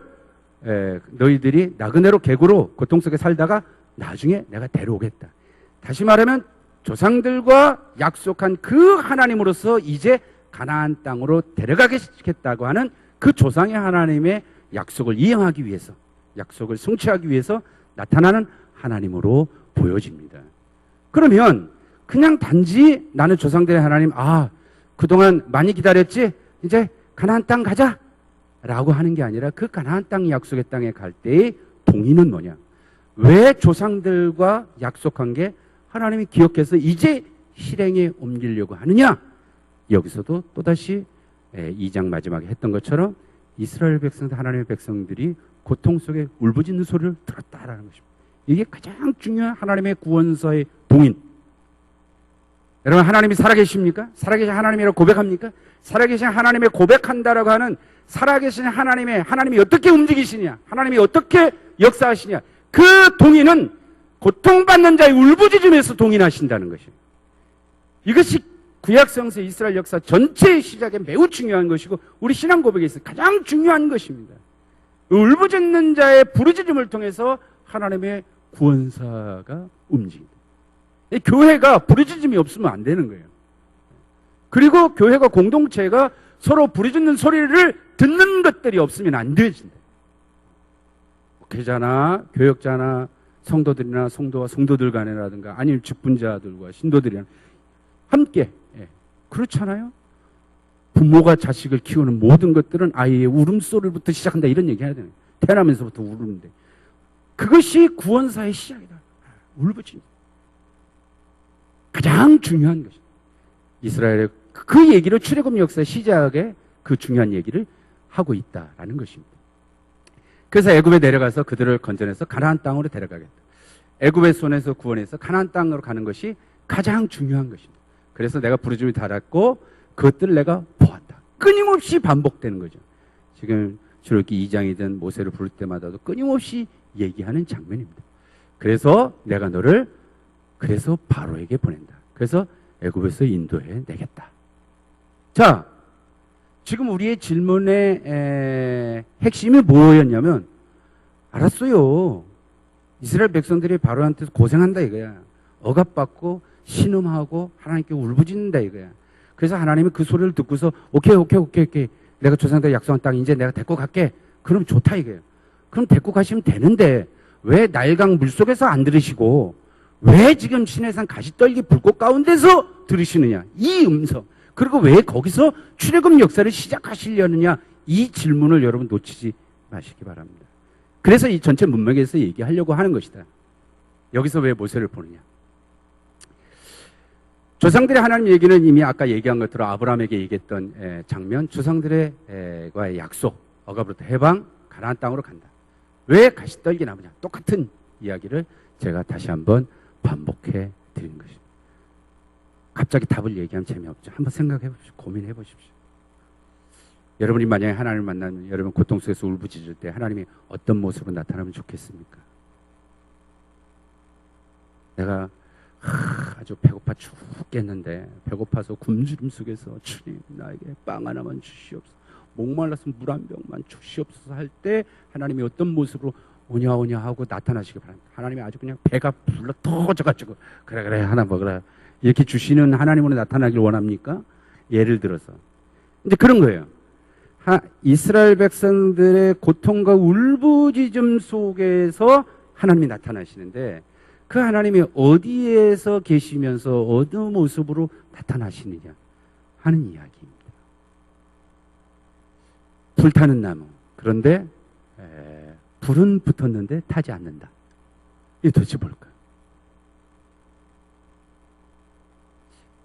너희들이 나그네로 객으로 고통 속에 살다가 나중에 내가 데려오겠다. 다시 말하면 조상들과 약속한 그 하나님으로서 이제 가나안 땅으로 데려가겠다고 하는 그 조상의 하나님의 약속을 이행하기 위해서, 약속을 성취하기 위해서 나타나는 하나님으로 보여집니다. 그러면 그냥 단지 나는 조상들의 하나님, 그동안 많이 기다렸지? 이제 가나안 땅 가자 라고 하는 게 아니라 그 가나안 땅, 약속의 땅에 갈 때의 동의는 뭐냐? 왜 조상들과 약속한 게 하나님이 기억해서 이제 실행에 옮기려고 하느냐? 여기서도 또다시 2장 마지막에 했던 것처럼 이스라엘 백성들, 하나님의 백성들이 고통 속에 울부짖는 소리를 들었다라는 것입니다. 이게 가장 중요한 하나님의 구원서의 동인. 여러분, 하나님이 살아계십니까? 살아계신 하나님이라고 고백합니까? 살아계신 하나님의 고백한다라고 하는 살아계신 하나님이 어떻게 움직이시냐, 하나님이 어떻게 역사하시냐, 그 동의는 고통받는 자의 울부짖음에서 동의하신다는 것입니다. 이것이 구약성서 이스라엘 역사 전체의 시작에 매우 중요한 것이고 우리 신앙 고백에 있어 가장 중요한 것입니다. 울부짖는 자의 부르짖음을 통해서 하나님의 구원사가 움직인다. 이 교회가 부르짖음이 없으면 안 되는 거예요. 그리고 교회가 공동체가 서로 부르짖는 소리를 듣는 것들이 없으면 안 되진다. 목회자나 교역자나 성도들이나 성도와 성도들 간이라든가 아니면 직분자들과 신도들이랑 함께 그렇잖아요. 부모가 자식을 키우는 모든 것들은 아이의 울음소리부터 시작한다 이런 얘기 해야 되는 거예요. 태어나면서부터 울는데 그것이 구원사의 시작이다. 울부짖는 가장 중요한 것입니다. 이스라엘의 그 얘기를 출애굽 역사의 시작에 그 중요한 얘기를 하고 있다라는 것입니다. 그래서 애굽에 내려가서 그들을 건져내서 가나안 땅으로 데려가겠다. 애굽의 손에서 구원해서 가나안 땅으로 가는 것이 가장 중요한 것입니다. 그래서 내가 부르짖음이 달았고 그것들을 내가 보았다. 끊임없이 반복되는 거죠. 지금 출애굽기 2장이든 모세를 부를 때마다도 끊임없이 얘기하는 장면입니다. 그래서 내가 너를 그래서 바로에게 보낸다. 그래서 애굽에서 인도해 내겠다. 자, 지금 우리의 질문의 핵심이 뭐였냐면 알았어요. 이스라엘 백성들이 바로한테서 고생한다 이거야. 억압받고 신음하고 하나님께 울부짖는다 이거야. 그래서 하나님이 그 소리를 듣고서 오케이. 내가 조상들 약속한 땅 이제 내가 데리고 갈게. 그럼 좋다 이거예요. 그럼 데리고 가시면 되는데 왜 나일강 물속에서 안 들으시고 왜 지금 시내산 가시떨기 불꽃 가운데서 들으시느냐 이 음성. 그리고 왜 거기서 출애굽 역사를 시작하시려느냐 이 질문을 여러분 놓치지 마시기 바랍니다. 그래서 이 전체 문맥에서 얘기하려고 하는 것이다. 여기서 왜 모세를 보느냐. 조상들의 하나님 얘기는 이미 아까 얘기한 것처럼 아브라함에게 얘기했던 장면, 조상들과의 약속, 억압으로부터 해방, 가나안 땅으로 간다. 왜 가시떨기 나무냐. 똑같은 이야기를 제가 다시 한번 반복해 드린 것입니다. 갑자기 답을 얘기하면 재미없죠. 한번 생각해 보십시오. 고민해 보십시오. 여러분이 만약에 하나님을 만나면 여러분 고통 속에서 울부짖을 때 하나님이 어떤 모습으로 나타나면 좋겠습니까? 내가 아주 배고파 죽겠는데 배고파서 굶주림 속에서 주님 나에게 빵 하나만 주시옵소서, 목말라서 물 한 병만 주시옵소서 할 때 하나님이 어떤 모습으로 오냐 하고 나타나시기 바랍니다. 하나님이 아주 그냥 배가 불러 터져가지고 그래 하나 먹으라 이렇게 주시는 하나님으로 나타나길 원합니까? 예를 들어서 이제 그런 거예요. 이스라엘 백성들의 고통과 울부짖음 속에서 하나님이 나타나시는데 그 하나님이 어디에서 계시면서 어느 모습으로 나타나시느냐 하는 이야기입니다. 불타는 나무. 그런데 불은 붙었는데 타지 않는다. 이게 도대체 뭘까요?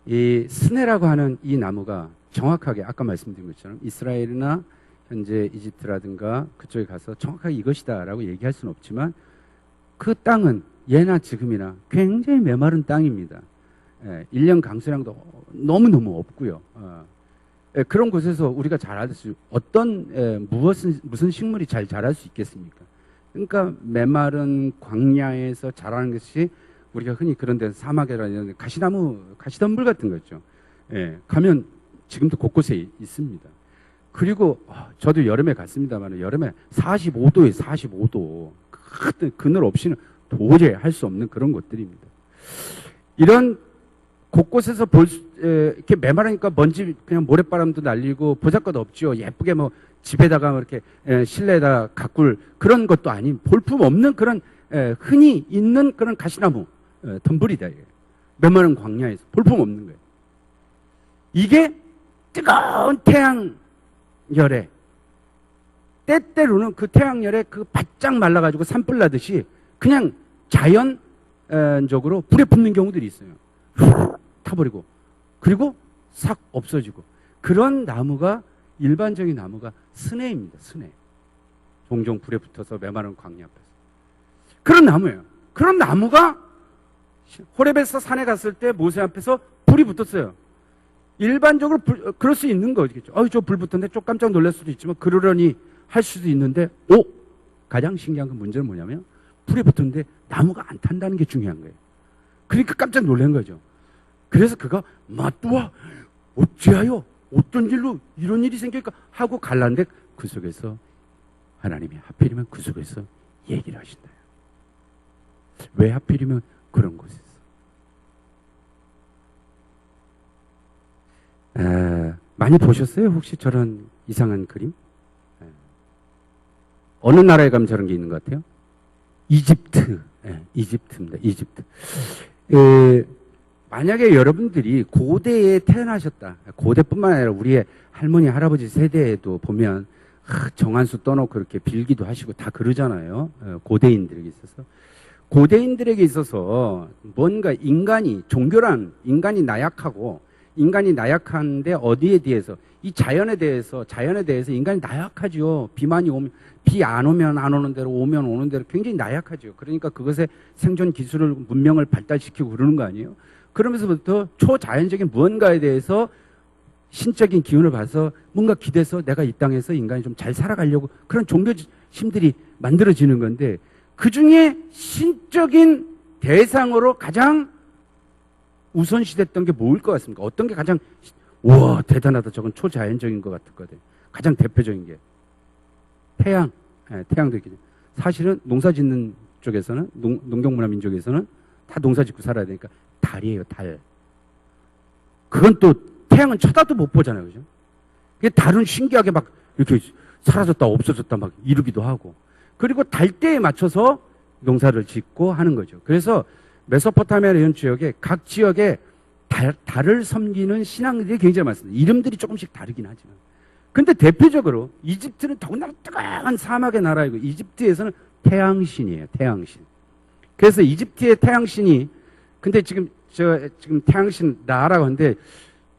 이 스네라고 하는 이 나무가 정확하게 아까 말씀드린 것처럼 이스라엘이나 현재 이집트라든가 그쪽에 가서 정확하게 이것이다라고 얘기할 수는 없지만 그 땅은 예나 지금이나 굉장히 메마른 땅입니다. 1년 강수량도 너무너무 없고요. 그런 곳에서 우리가 자랄 수 어떤 무슨 식물이 잘 자랄 수 있겠습니까? 그러니까 메마른 광야에서 자라는 것이 우리가 흔히 그런 데서 사막이라는 가시나무, 가시덤불 같은 거죠. 가면 지금도 곳곳에 있습니다. 그리고 저도 여름에 갔습니다만 여름에 45도에 45도 그늘 없이는 도저히 할 수 없는 그런 곳들입니다. 이런 곳곳에서 이렇게 메마르니까 먼지 그냥 모래바람도 날리고 보잘것 없죠. 예쁘게 뭐 집에다가 이렇게 실내에다 가꿀 그런 것도 아닌 볼품 없는 그런 흔히 있는 그런 가시나무 덤불이다. 메마른 광야에서 볼품 없는 거예요. 이게 뜨거운 태양열에 때때로는 그 태양열에 그 바짝 말라가지고 산불 나듯이 그냥 자연적으로 불에 붙는 경우들이 있어요. 타버리고 그리고 싹 없어지고 그런 나무가 일반적인 나무가 스네입니다. 스네. 종종 불에 붙어서 메마른 광야 앞에서 그런 나무예요. 그런 나무가 호렙에서 산에 갔을 때 모세 앞에서 불이 붙었어요. 일반적으로 그럴 수 있는 거겠죠. 저 불 붙었는데 좀 깜짝 놀랄 수도 있지만 그러려니 할 수도 있는데 가장 신기한 그 문제는 뭐냐면 불에 붙었는데 나무가 안 탄다는 게 중요한 거예요. 그러니까 깜짝 놀란 거죠. 그래서 그가 맞도와 어찌하여 어떤 일로 이런 일이 생길까 하고 갈랐는데 그 속에서 하나님이 하필이면 그 속에서 얘기를 하신다. 왜 하필이면 그런 곳에서? 많이 보셨어요? 혹시 저런 이상한 그림? 어느 나라에 가면 저런 게 있는 것 같아요? 이집트. 이집트입니다. 이집트. 만약에 여러분들이 고대에 태어나셨다. 고대뿐만 아니라 우리의 할머니, 할아버지 세대에도 보면 정한수 떠놓고 이렇게 빌기도 하시고 다 그러잖아요. 고대인들에게 있어서. 고대인들에게 있어서 뭔가 종교란 인간이 나약하고 인간이 나약한데 어디에 대해서 이 자연에 대해서 인간이 나약하죠. 비만이 오면 비 안 오면 안 오는 대로 오면 오는 대로 굉장히 나약하죠. 그러니까 그것에 생존 기술을 문명을 발달시키고 그러는 거 아니에요? 그러면서부터 초자연적인 무언가에 대해서 신적인 기운을 받아서 뭔가 기대서 내가 이 땅에서 인간이 좀 잘 살아가려고 그런 종교심들이 만들어지는 건데 그 중에 신적인 대상으로 가장 우선시됐던 게 뭐일 것 같습니까? 어떤 게 가장 우와 대단하다 저건 초자연적인 것 같았거든. 가장 대표적인 게 태양, 태양도 있겠죠. 사실은 농사 짓는 쪽에서는 농경문화 민족에서는 다 농사 짓고 살아야 되니까 달이에요, 달. 그건 또 태양은 쳐다도 못 보잖아요, 그죠? 달은 신기하게 막 이렇게 사라졌다 없어졌다 막 이러기도 하고 그리고 달대에 맞춰서 농사를 짓고 하는 거죠. 그래서 메소포타미아 이런 지역에 각 지역에 달을 섬기는 신앙들이 굉장히 많습니다. 이름들이 조금씩 다르긴 하지만. 근데 대표적으로 이집트는 더군다나 뜨거운 사막의 나라이고 이집트에서는 태양신이에요. 태양신. 그래서 이집트의 태양신이 근데 지금 태양신 라라고 하는데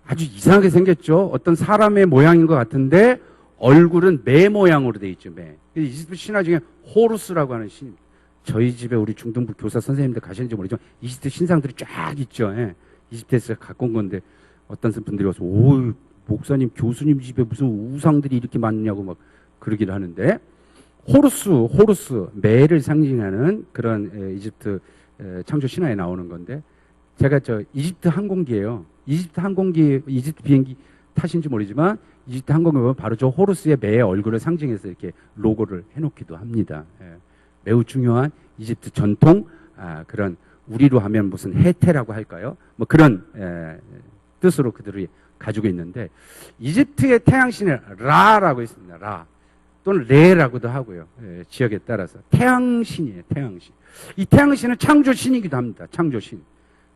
아주 이상하게 생겼죠. 어떤 사람의 모양인 것 같은데 얼굴은 매 모양으로 돼 있죠. 매. 이집트 신화 중에 호루스라고 하는 신입니다. 저희 집에 우리 중등부 교사 선생님들 가시는지 모르지만 이집트 신상들이 쫙 있죠. 예. 이집트에서 갖고 온 건데 어떤 분들이 와서 오 목사님 교수님 집에 무슨 우상들이 이렇게 많냐고 막 그러기를 하는데 호루스 매를 상징하는 그런 이집트 창조 신화에 나오는 건데 제가 이집트 항공기예요. 이집트 비행기 타신지 모르지만 이집트 항공기 보면 바로 저 호루스의 매의 얼굴을 상징해서 이렇게 로고를 해놓기도 합니다. 예. 매우 중요한 이집트 전통 그런 우리로 하면 무슨 해태라고 할까요? 뭐 그런 뜻으로 그들이 가지고 있는데 이집트의 태양신을 라라고 있습니다. 라 또는 레라고도 하고요. 지역에 따라서 태양신이에요. 태양신. 이 태양신은 창조신이기도 합니다. 창조신.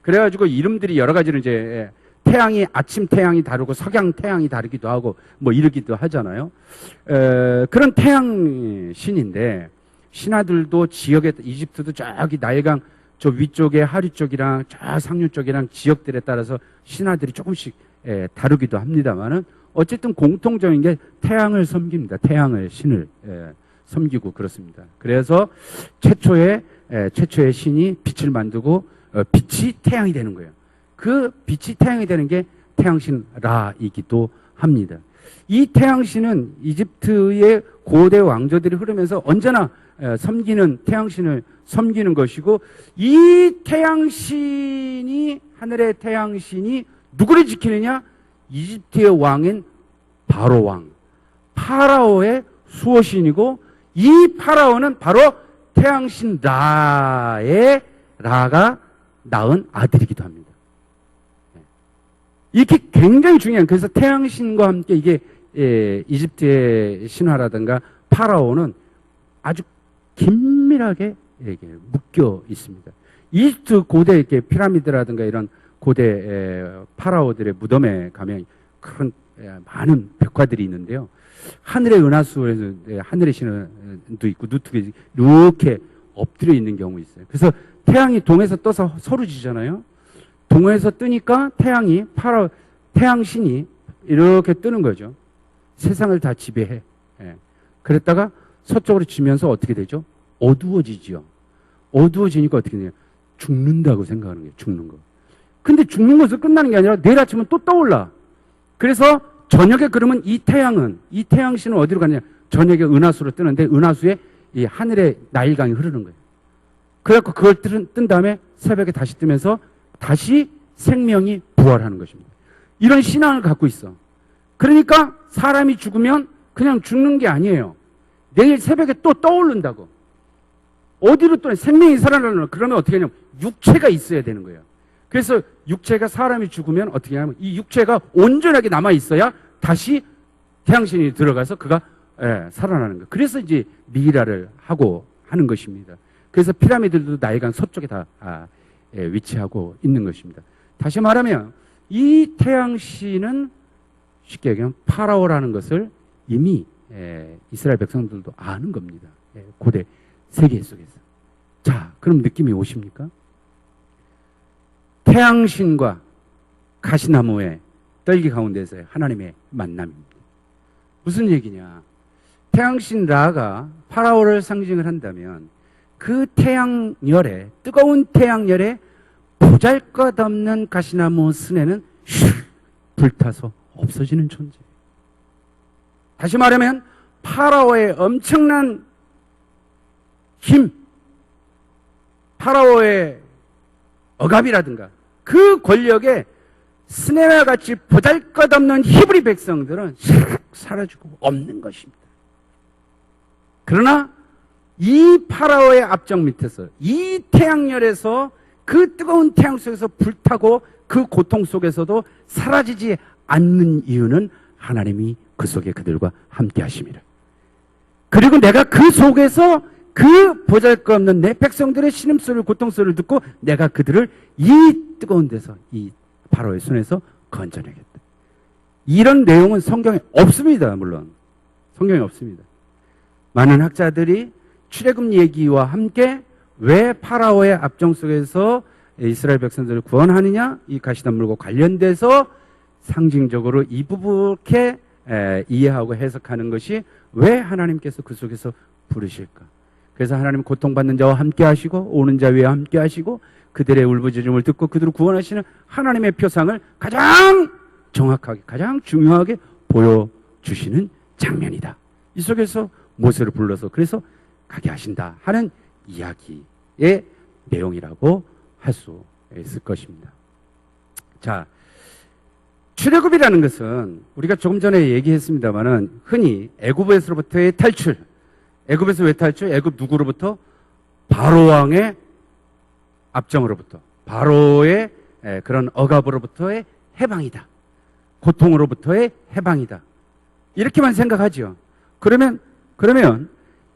그래가지고 이름들이 여러 가지로 이제 태양이 아침 태양이 다르고 석양 태양이 다르기도 하고 뭐 이러기도 하잖아요. 그런 태양신인데 신하들도 지역에 이집트도 저기 나일강 저 위쪽에 하류 쪽이랑 저 상류 쪽이랑 지역들에 따라서 신하들이 조금씩 다르기도 합니다만은 어쨌든 공통적인 게 태양을 섬깁니다. 태양을 신을 섬기고 그렇습니다. 그래서 최초의 신이 빛을 만들고 빛이 태양이 되는 거예요. 그 빛이 태양이 되는 게 태양신 라이기도 합니다. 이 태양신은 이집트의 고대 왕조들이 흐르면서 언제나 섬기는 태양신을 섬기는 것이고 이 태양신이 하늘의 태양신이 누구를 지키느냐? 이집트의 왕인 바로 왕 파라오의 수호신이고 이 파라오는 바로 태양신 라가 낳은 아들이기도 합니다. 이게 굉장히 중요한 그래서 태양신과 함께 이게 이집트의 신화라든가 파라오는 아주 긴밀하게 묶여 있습니다. 이집트 고대 이렇게 피라미드라든가 이런 고대 파라오들의 무덤에 가면 큰 많은 벽화들이 있는데요. 하늘의 은하수에서 하늘의 신도 있고 누트가 이렇게 엎드려 있는 경우 있어요. 그래서 태양이 동에서 떠서 서로 지잖아요. 동에서 뜨니까 태양신이 이렇게 뜨는 거죠. 세상을 다 지배해. 그랬다가 서쪽으로 지면서 어떻게 되죠? 어두워지죠. 어두워지니까 어떻게 되냐? 죽는다고 생각하는 거예요. 죽는 거. 근데 죽는 것으로 끝나는 게 아니라 내일 아침은 또 떠올라. 그래서 저녁에 그러면 이 태양신은 어디로 가느냐? 저녁에 은하수로 뜨는데 은하수에 이 하늘의 나일강이 흐르는 거예요. 그래갖고 그걸 뜬 다음에 새벽에 다시 뜨면서 다시 생명이 부활하는 것입니다. 이런 신앙을 갖고 있어. 그러니까 사람이 죽으면 그냥 죽는 게 아니에요. 내일 새벽에 또 떠오른다고. 어디로 또 생명이 살아나는, 그러면 어떻게 하냐면 육체가 있어야 되는 거예요. 그래서 육체가, 사람이 죽으면 어떻게 하냐면 이 육체가 온전하게 남아 있어야 다시 태양신이 들어가서 그가 살아나는 거예요. 그래서 이제 미이라를 하고 하는 것입니다. 그래서 피라미드들도 나일강 서쪽에 다 위치하고 있는 것입니다. 다시 말하면 이 태양신은 쉽게 얘기하면 파라오라는 것을 이미 이스라엘 백성들도 아는 겁니다. 고대 세계 속에서. 자, 그럼 느낌이 오십니까? 태양신과 가시나무의 떨기 가운데서의 하나님의 만남입니다. 무슨 얘기냐? 태양신 라가 파라오를 상징을 한다면 그 태양열에, 뜨거운 태양열에 보잘것없는 가시나무 스내는 슉 불타서 없어지는 존재예요. 다시 말하면 파라오의 엄청난 힘, 파라오의 억압이라든가 그 권력에 스네와 같이 보잘것없는 히브리 백성들은 싹 사라지고 없는 것입니다. 그러나 이 파라오의 압정 밑에서, 이 태양열에서, 그 뜨거운 태양 속에서 불타고 그 고통 속에서도 사라지지 않는 이유는 하나님이 그 속에 그들과 함께 하심이라. 그리고 내가 그 속에서 그 보잘것없는 내 백성들의 신음소리를, 고통소리를 듣고 내가 그들을 이 뜨거운 데서, 이 파라오의 손에서 건져내겠다. 이런 내용은 성경에 없습니다. 물론 성경에 없습니다. 많은 학자들이 출애굽 얘기와 함께 왜 파라오의 압정 속에서 이스라엘 백성들을 구원하느냐, 이 가시나물과 관련돼서 상징적으로 이 부분에 이해하고 해석하는 것이 왜 하나님께서 그 속에서 부르실까. 그래서 하나님은 고통받는 자와 함께 하시고 오는 자 위에 함께 하시고 그들의 울부짖음을 듣고 그들을 구원하시는 하나님의 표상을 가장 정확하게, 가장 중요하게 보여주시는 장면이다. 이 속에서 모세를 불러서 그래서 가게 하신다 하는 이야기의 내용이라고 할 수 있을 것입니다. 자, 출애굽이라는 것은 우리가 조금 전에 얘기했습니다마는 흔히 애굽에서부터의 탈출, 애굽에서 왜 탈출? 애굽 누구로부터? 바로 왕의 압정으로부터, 바로의 그런 억압으로부터의 해방이다. 고통으로부터의 해방이다. 이렇게만 생각하죠. 그러면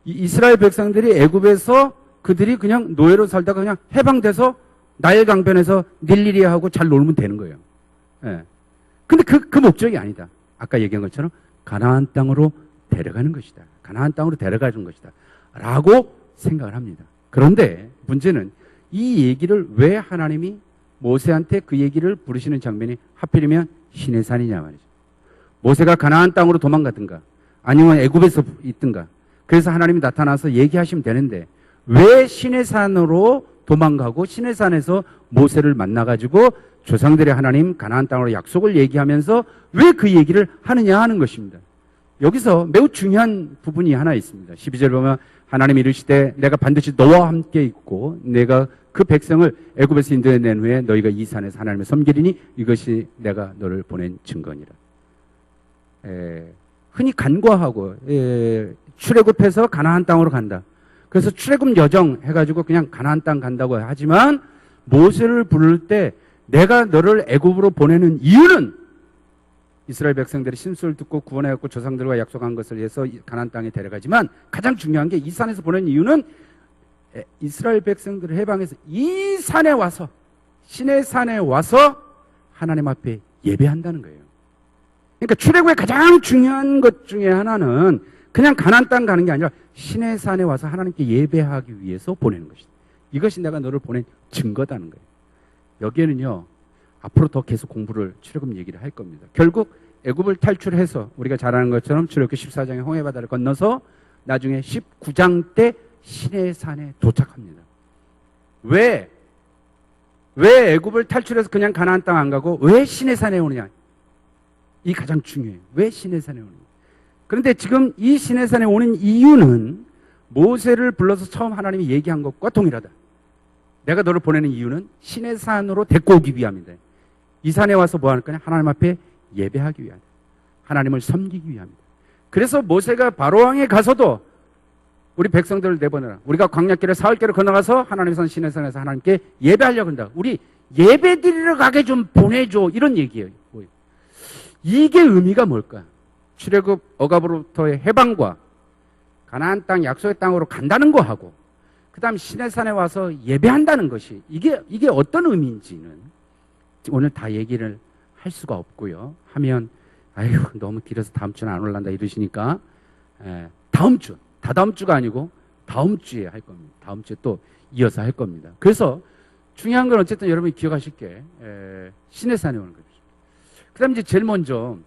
이스라엘 백성들이 애굽에서 그들이 그냥 노예로 살다가 그냥 해방돼서 나일 강변에서 닐리리하고 잘 놀면 되는 거예요. 근데 그 목적이 아니다. 아까 얘기한 것처럼 가나안 땅으로 데려가는 것이다. 가나안 땅으로 데려가는 것이다. 라고 생각을 합니다. 그런데 문제는 이 얘기를 왜 하나님이 모세한테 그 얘기를 부르시는 장면이 하필이면 시내산이냐 말이죠. 모세가 가나안 땅으로 도망가든가 아니면 애굽에서 있든가 그래서 하나님이 나타나서 얘기하시면 되는데 왜 시내산으로 도망가고 시내산에서 모세를 만나가지고 조상들의 하나님 가나안 땅으로 약속을 얘기하면서 왜 그 얘기를 하느냐 하는 것입니다. 여기서 매우 중요한 부분이 하나 있습니다. 12절 보면 하나님이 이르시되 내가 반드시 너와 함께 있고 내가 그 백성을 애굽에서 인도해낸 후에 너희가 이 산에서 하나님을 섬기리니 이것이 내가 너를 보낸 증거니라. 흔히 간과하고 출애굽해서 가나안 땅으로 간다. 그래서 출애굽 여정 해가지고 그냥 가나안 땅 간다고 하지만 모세를 부를 때 내가 너를 애굽으로 보내는 이유는 이스라엘 백성들의 신수를 듣고 구원해갖고 조상들과 약속한 것을 위해서 가나안 땅에 데려가지만 가장 중요한 게 이 산에서 보내는 이유는 이스라엘 백성들을 해방해서 이 산에 와서 신의 산에 와서 하나님 앞에 예배한다는 거예요. 그러니까 출애굽의 가장 중요한 것 중에 하나는 그냥 가나안 땅 가는 게 아니라 신의 산에 와서 하나님께 예배하기 위해서 보내는 것이다. 이것이 내가 너를 보낸 증거다는 거예요. 여기에는요 앞으로 더 계속 공부를 출애굽 얘기를 할 겁니다. 결국 애굽을 탈출해서 우리가 잘 아는 것처럼 출애굽기 14장의 홍해 바다를 건너서 나중에 19장 때 신의 산에 도착합니다. 왜 애굽을 탈출해서 그냥 가나안 땅 안 가고 왜 신의 산에 오느냐? 이 가장 중요해요. 왜 신의 산에 오느냐? 그런데 지금 이 신의 산에 오는 이유는 모세를 불러서 처음 하나님이 얘기한 것과 동일하다. 내가 너를 보내는 이유는 신의 산으로 데리고 오기 위함이다. 이 산에 와서 뭐 할 거냐? 하나님 앞에 예배하기 위함이다. 하나님을 섬기기 위함이다. 그래서 모세가 바로왕에 가서도 우리 백성들을 내보내라. 우리가 광야길을 사흘길을 건너가서 하나님의 산 시내산에서 하나님께 예배하려고 한다. 우리 예배 드리러 가게 좀 보내줘. 이런 얘기예요. 이게 의미가 뭘까? 출애굽 억압으로부터의 해방과 가나안 땅 약속의 땅으로 간다는 거하고 그 다음 시내산에 와서 예배한다는 것이 이게 어떤 의미인지는 오늘 다 얘기를 할 수가 없고요. 하면 아유 너무 길어서 다음 주는 안 올란다 이러시니까 다음 주가 아니고 다음 주에 할 겁니다. 다음 주에 또 이어서 할 겁니다. 그래서 중요한 건 어쨌든 여러분이 기억하실 게 시내산에 오는 거죠. 그 다음 이제 제일 먼저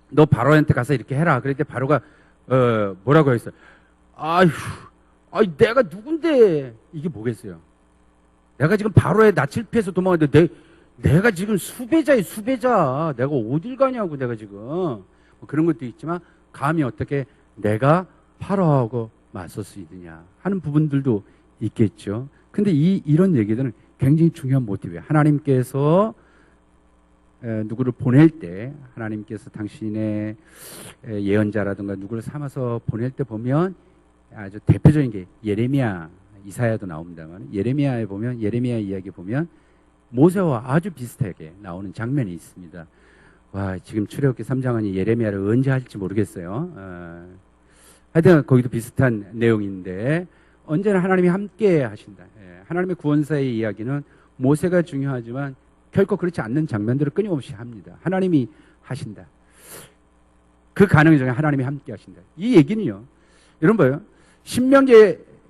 너 바로한테 가서 이렇게 해라. 그럴 때 바로가 뭐라고 했어요? 아휴 내가 누군데 이게 뭐겠어요? 내가 지금 바로에 낯을 피해서 도망갔는데 내가 지금 수배자야 수배자. 내가 어딜 가냐고 내가 지금 뭐 그런 것도 있지만 감히 어떻게 내가 파로하고 맞설 수 있느냐 하는 부분들도 있겠죠. 근데 이런 얘기들은 굉장히 중요한 모티브예요. 하나님께서 누구를 보낼 때 하나님께서 당신의 예언자라든가 누구를 삼아서 보낼 때 보면 아주 대표적인 게 예레미야, 이사야도 나옵니다만 예레미야에 보면 예레미야 이야기 보면 모세와 아주 비슷하게 나오는 장면이 있습니다. 와 지금 출애굽기 3장은 예레미야를 언제 할지 모르겠어요. 하여튼 거기도 비슷한 내용인데 언제나 하나님이 함께 하신다. 하나님의 구원사의 이야기는 모세가 중요하지만 결코 그렇지 않는 장면들을 끊임없이 합니다. 하나님이 하신다. 그 가능 중에 하나님이 함께 하신다. 이 얘기는요. 여러분 봐요.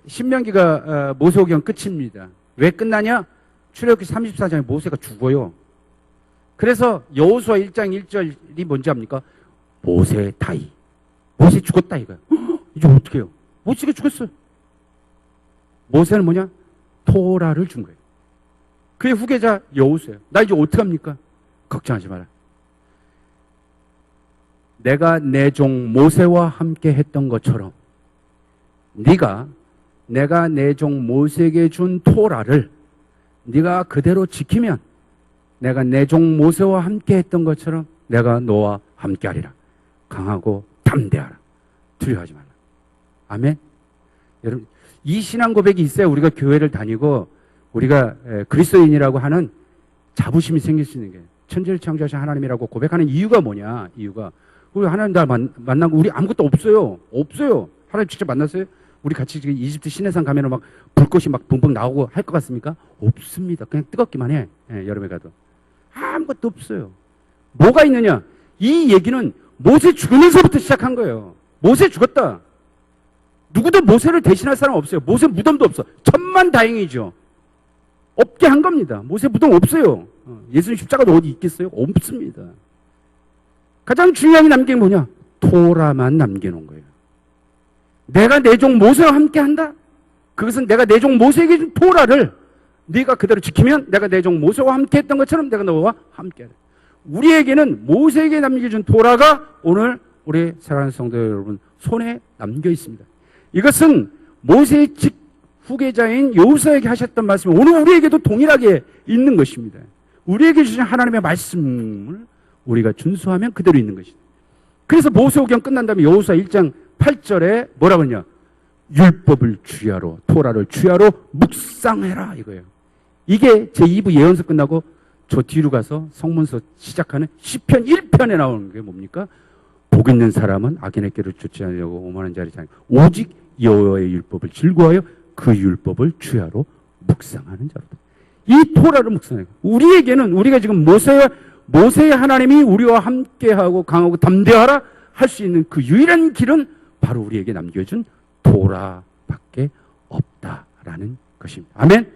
신명기가 모세오경 끝입니다. 왜 끝나냐? 출애굽기 34장에 모세가 죽어요. 그래서 여호수아 1장 1절이 뭔지 압니까? 모세 다이. 모세 죽었다 이거야. 이제 어떻게 해요? 모세가 죽었어요. 모세는 뭐냐? 토라를 준 거예요. 그의 후계자 여호수아예요. 나 이제 어떻게 합니까? 걱정하지 마라. 내가 내 종 모세와 함께 했던 것처럼 네가 내가 내 종 모세에게 준 토라를 네가 그대로 지키면 내가 내 종 모세와 함께 했던 것처럼 내가 너와 함께 하리라. 강하고 담대하라. 두려워하지 말라. 아멘. 여러분 이 신앙 고백이 있어야 우리가 교회를 다니고 우리가 그리스도인이라고 하는 자부심이 생길 수 있는 게 천지를 창조하신 하나님이라고 고백하는 이유가 뭐냐? 이유가 우리 하나님 날 만난 거 우리 아무것도 없어요. 없어요. 하나님 직접 만났어요? 우리 같이 지금 이집트 시내산 가면은 막 불꽃이 막 붕붕 나오고 할 것 같습니까? 없습니다. 그냥 뜨겁기만 해. 여름에 가도 아무것도 없어요. 뭐가 있느냐? 이 얘기는 모세 죽으면서부터 시작한 거예요. 모세 죽었다. 누구도 모세를 대신할 사람 없어요. 모세 무덤도 없어. 천만다행이죠. 없게 한 겁니다. 모세 무덤 없어요. 예수님 십자가도 어디 있겠어요? 없습니다. 가장 중요하게 남긴 게 뭐냐? 토라만 남겨놓은 거예요. 내가 내 종 모세와 함께 한다? 그것은 내가 내 종 모세에게 준 토라를 네가 그대로 지키면 내가 내 종 모세와 함께 했던 것처럼 내가 너와 함께 하라. 우리에게는 모세에게 남겨준 토라가 오늘 우리 사랑하는 성도 여러분 손에 남겨 있습니다. 이것은 모세의 후계자인 여호수아에게 하셨던 말씀이 오늘 우리에게도 동일하게 있는 것입니다. 우리에게 주신 하나님의 말씀을 우리가 준수하면 그대로 있는 것입니다. 그래서 모세오경 끝난 다음에 여호수아 1장 8절에 뭐라고 하냐? 율법을 주야로 토라를 주야로 묵상해라 이거예요. 이게 제2부 예언서 끝나고 저 뒤로 가서 성문서 시작하는 시편 1편에 나오는 게 뭡니까? 복 있는 사람은 악인의 길을 쫓지 않으려고 오만한 자리 자니 오직 여호와의 율법을 즐거워하여 그 율법을 주야로 묵상하는 자로다. 이 토라를 묵상해요. 우리에게는 우리가 지금 모세의 하나님이 우리와 함께하고 강하고 담대하라 할 수 있는 그 유일한 길은 바로 우리에게 남겨준 토라밖에 없다라는 것입니다. 아멘.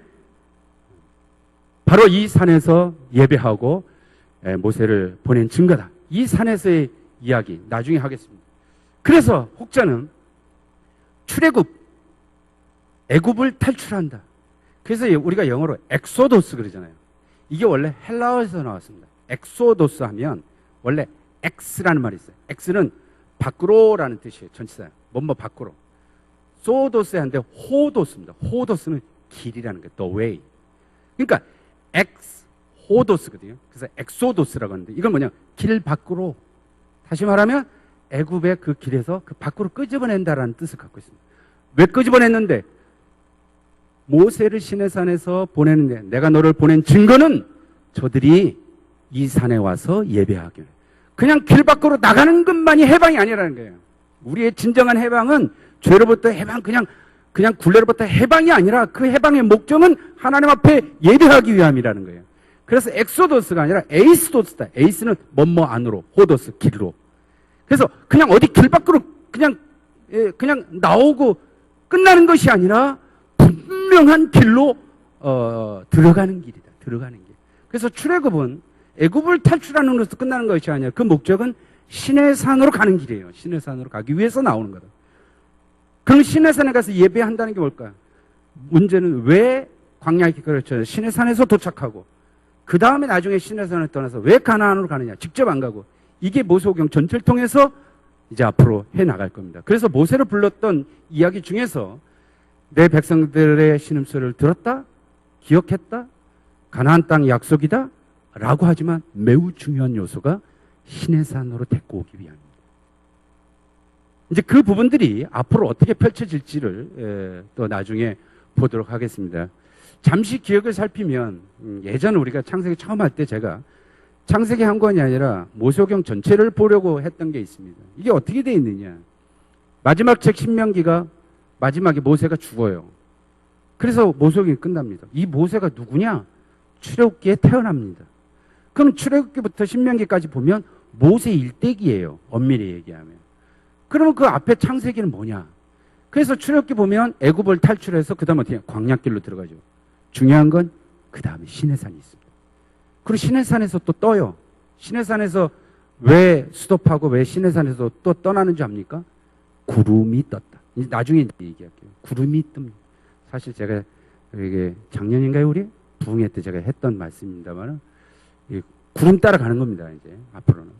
바로 이 산에서 예배하고 모세를 보낸 증거다. 이 산에서의 이야기 나중에 하겠습니다. 그래서 혹자는 출애굽 애굽을 탈출한다. 그래서 우리가 영어로 엑소도스 그러잖아요. 이게 원래 헬라어에서 나왔습니다. 엑소도스 하면 원래 X라는 말이 있어요. X는 밖으로라는 뜻이에요. 전치사예요. 뭐뭐 밖으로. 소도스에 한데 호도스입니다. 호도스는 길이라는 거예요. The way. 그러니까 엑소도스거든요. 그래서 엑소도스라고 하는데 이건 뭐냐? 길 밖으로. 다시 말하면 애굽의 그 길에서 그 밖으로 끄집어낸다라는 뜻을 갖고 있습니다. 왜 끄집어냈는데? 모세를 시내산에서 보내는데 내가 너를 보낸 증거는 저들이 이 산에 와서 예배하기를. 그냥 길 밖으로 나가는 것만이 해방이 아니라는 거예요. 우리의 진정한 해방은 죄로부터 해방, 그냥 굴레로부터 해방이 아니라 그 해방의 목적은 하나님 앞에 예배하기 위함이라는 거예요. 그래서 엑소도스가 아니라 에이스도스다. 에이스는 뭐뭐 안으로, 호도스 길로. 그래서 그냥 어디 길 밖으로 그냥 나오고 끝나는 것이 아니라 분명한 길로 들어가는 길이다. 들어가는 길. 그래서 출애굽은 애굽을 탈출하는 것으로 끝나는 것이 아니라 그 목적은 시내산으로 가는 길이에요. 시내산으로 가기 위해서 나오는 거다. 그럼 시내산에 가서 예배한다는 게 뭘까요? 문제는 왜 광야에 그렇죠. 시내산에서 도착하고 그 다음에 나중에 시내산을 떠나서 왜 가나안으로 가느냐? 직접 안 가고 이게 모세오경 전체를 통해서 이제 앞으로 해 나갈 겁니다. 그래서 모세를 불렀던 이야기 중에서 내 백성들의 신음소리를 들었다, 기억했다, 가나안 땅 약속이다 라고 하지만 매우 중요한 요소가 시내산으로 데리고 오기 위함입니다. 이제 그 부분들이 앞으로 어떻게 펼쳐질지를 또 나중에 보도록 하겠습니다. 잠시 기억을 살피면 예전 우리가 창세기 처음 할 때 제가 창세기 한 권이 아니라 모세오경 전체를 보려고 했던 게 있습니다. 이게 어떻게 되어 있느냐. 마지막 책 신명기가 마지막에 모세가 죽어요. 그래서 모세오경이 끝납니다. 이 모세가 누구냐? 출애굽기에 태어납니다. 그럼 출애굽기부터 신명기까지 보면 모세 일대기예요. 엄밀히 얘기하면. 그러면 그 앞에 창세기는 뭐냐? 그래서 출애굽기 보면 애굽을 탈출해서 그 다음에 어떻게 광야길로 들어가죠. 중요한 건 그 다음에 시내산이 있습니다. 그리고 시내산에서 또 떠요. 시내산에서 왜 스톱하고 왜 시내산에서 또 떠나는지 압니까? 구름이 떴다. 이제 나중에 얘기할게요. 구름이 뜹니다. 사실 제가 이게 작년인가요, 우리? 부흥회 때 제가 했던 말씀입니다만 구름 따라가는 겁니다, 이제 앞으로는.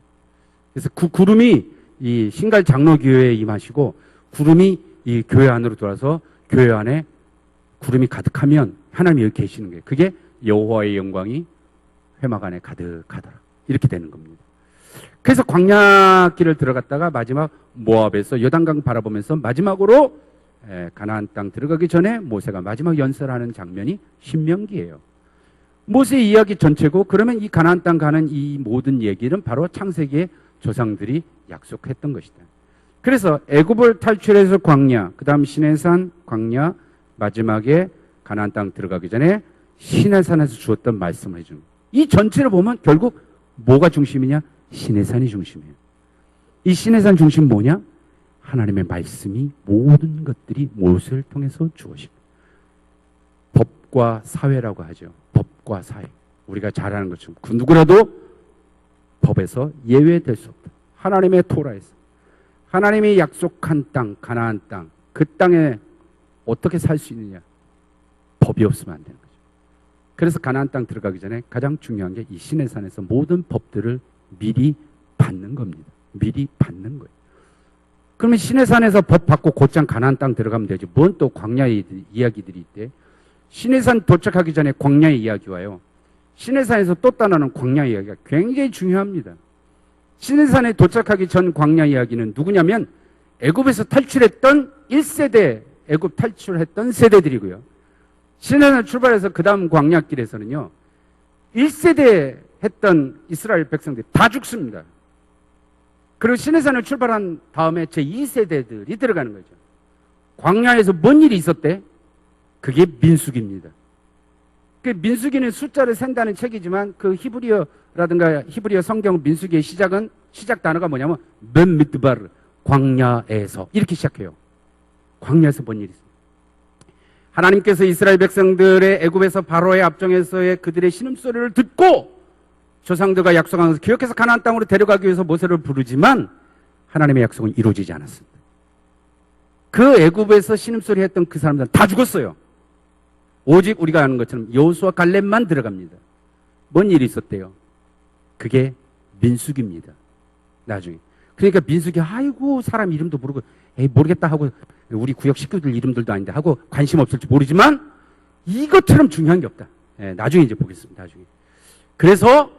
그래서 그 구름이 이 신갈 장로교회에 임하시고 구름이 이 교회 안으로 들어와서 교회 안에 구름이 가득하면 하나님이 여기 계시는 거예요. 그게 여호와의 영광이 회막 안에 가득하더라. 이렇게 되는 겁니다. 그래서 광야길을 들어갔다가 마지막 모압에서 요단강 바라보면서 마지막으로 가나안 땅 들어가기 전에 모세가 마지막 연설하는 장면이 신명기예요. 모세의 이야기 전체고 그러면 이 가나안 땅 가는 이 모든 얘기는 바로 창세기의 조상들이 약속했던 것이다. 그래서 애굽을 탈출해서 광야, 그 다음 시내산, 광야, 마지막에 가나안 땅 들어가기 전에 시내산에서 주었던 말씀을 해주는 거예요. 이 전체를 보면 결국 뭐가 중심이냐? 시내산이 중심이에요. 이 시내산 중심 뭐냐? 하나님의 말씀이 모든 것들이 모세를 통해서 주어집니다. 법과 사회라고 하죠. 법과 사회. 우리가 잘 아는 것처럼 그 누구라도 법에서 예외될 수 없다. 하나님의 토라에서 하나님이 약속한 땅, 가나안 땅, 그 땅에 어떻게 살 수 있느냐? 법이 없으면 안 되는 거죠. 그래서 가나안 땅 들어가기 전에 가장 중요한 게 이 시내산에서 모든 법들을 미리 받는 겁니다. 미리 받는 거예요. 그러면 시내산에서 법 받고 곧장 가나안 땅 들어가면 되지. 뭔 또 광야의 이야기들이 있대. 시내산 도착하기 전에 광야의 이야기 와요. 시내산에서 또 떠나는 광야 이야기가 굉장히 중요합니다. 시내산에 도착하기 전 광야 이야기는 누구냐면 애굽에서 탈출했던 1세대 애굽 탈출했던 세대들이고요. 시내산 출발해서 그 다음 광야길에서는요. 1세대 했던 이스라엘 백성들이 다 죽습니다. 그리고 시내산을 출발한 다음에 제2세대들이 들어가는 거죠. 광야에서 뭔 일이 있었대? 그게 민수기입니다. 그 민수기는 숫자를 센다는 책이지만 그 히브리어라든가 히브리어 성경 민수기의 시작 단어가 뭐냐면 벤미드바르 광야에서 이렇게 시작해요. 광야에서 뭔 일이 있어요? 하나님께서 이스라엘 백성들의 애굽에서 바로의 압정에서의 그들의 신음소리를 듣고 조상들과 약속한 것을 기억해서 가나안 땅으로 데려가기 위해서 모세를 부르지만 하나님의 약속은 이루어지지 않았습니다. 그 애굽에서 신음소리 했던 그 사람들은 다 죽었어요. 오직 우리가 아는 것처럼 여호수아 갈렙만 들어갑니다. 뭔 일이 있었대요? 그게 민수기입니다. 나중에. 그러니까 민수기 아이고 사람 이름도 모르고 에이 모르겠다 하고 우리 구역 식구들 이름들도 아닌데 하고 관심 없을지 모르지만 이것처럼 중요한 게 없다. 나중에 이제 보겠습니다. 나중에. 그래서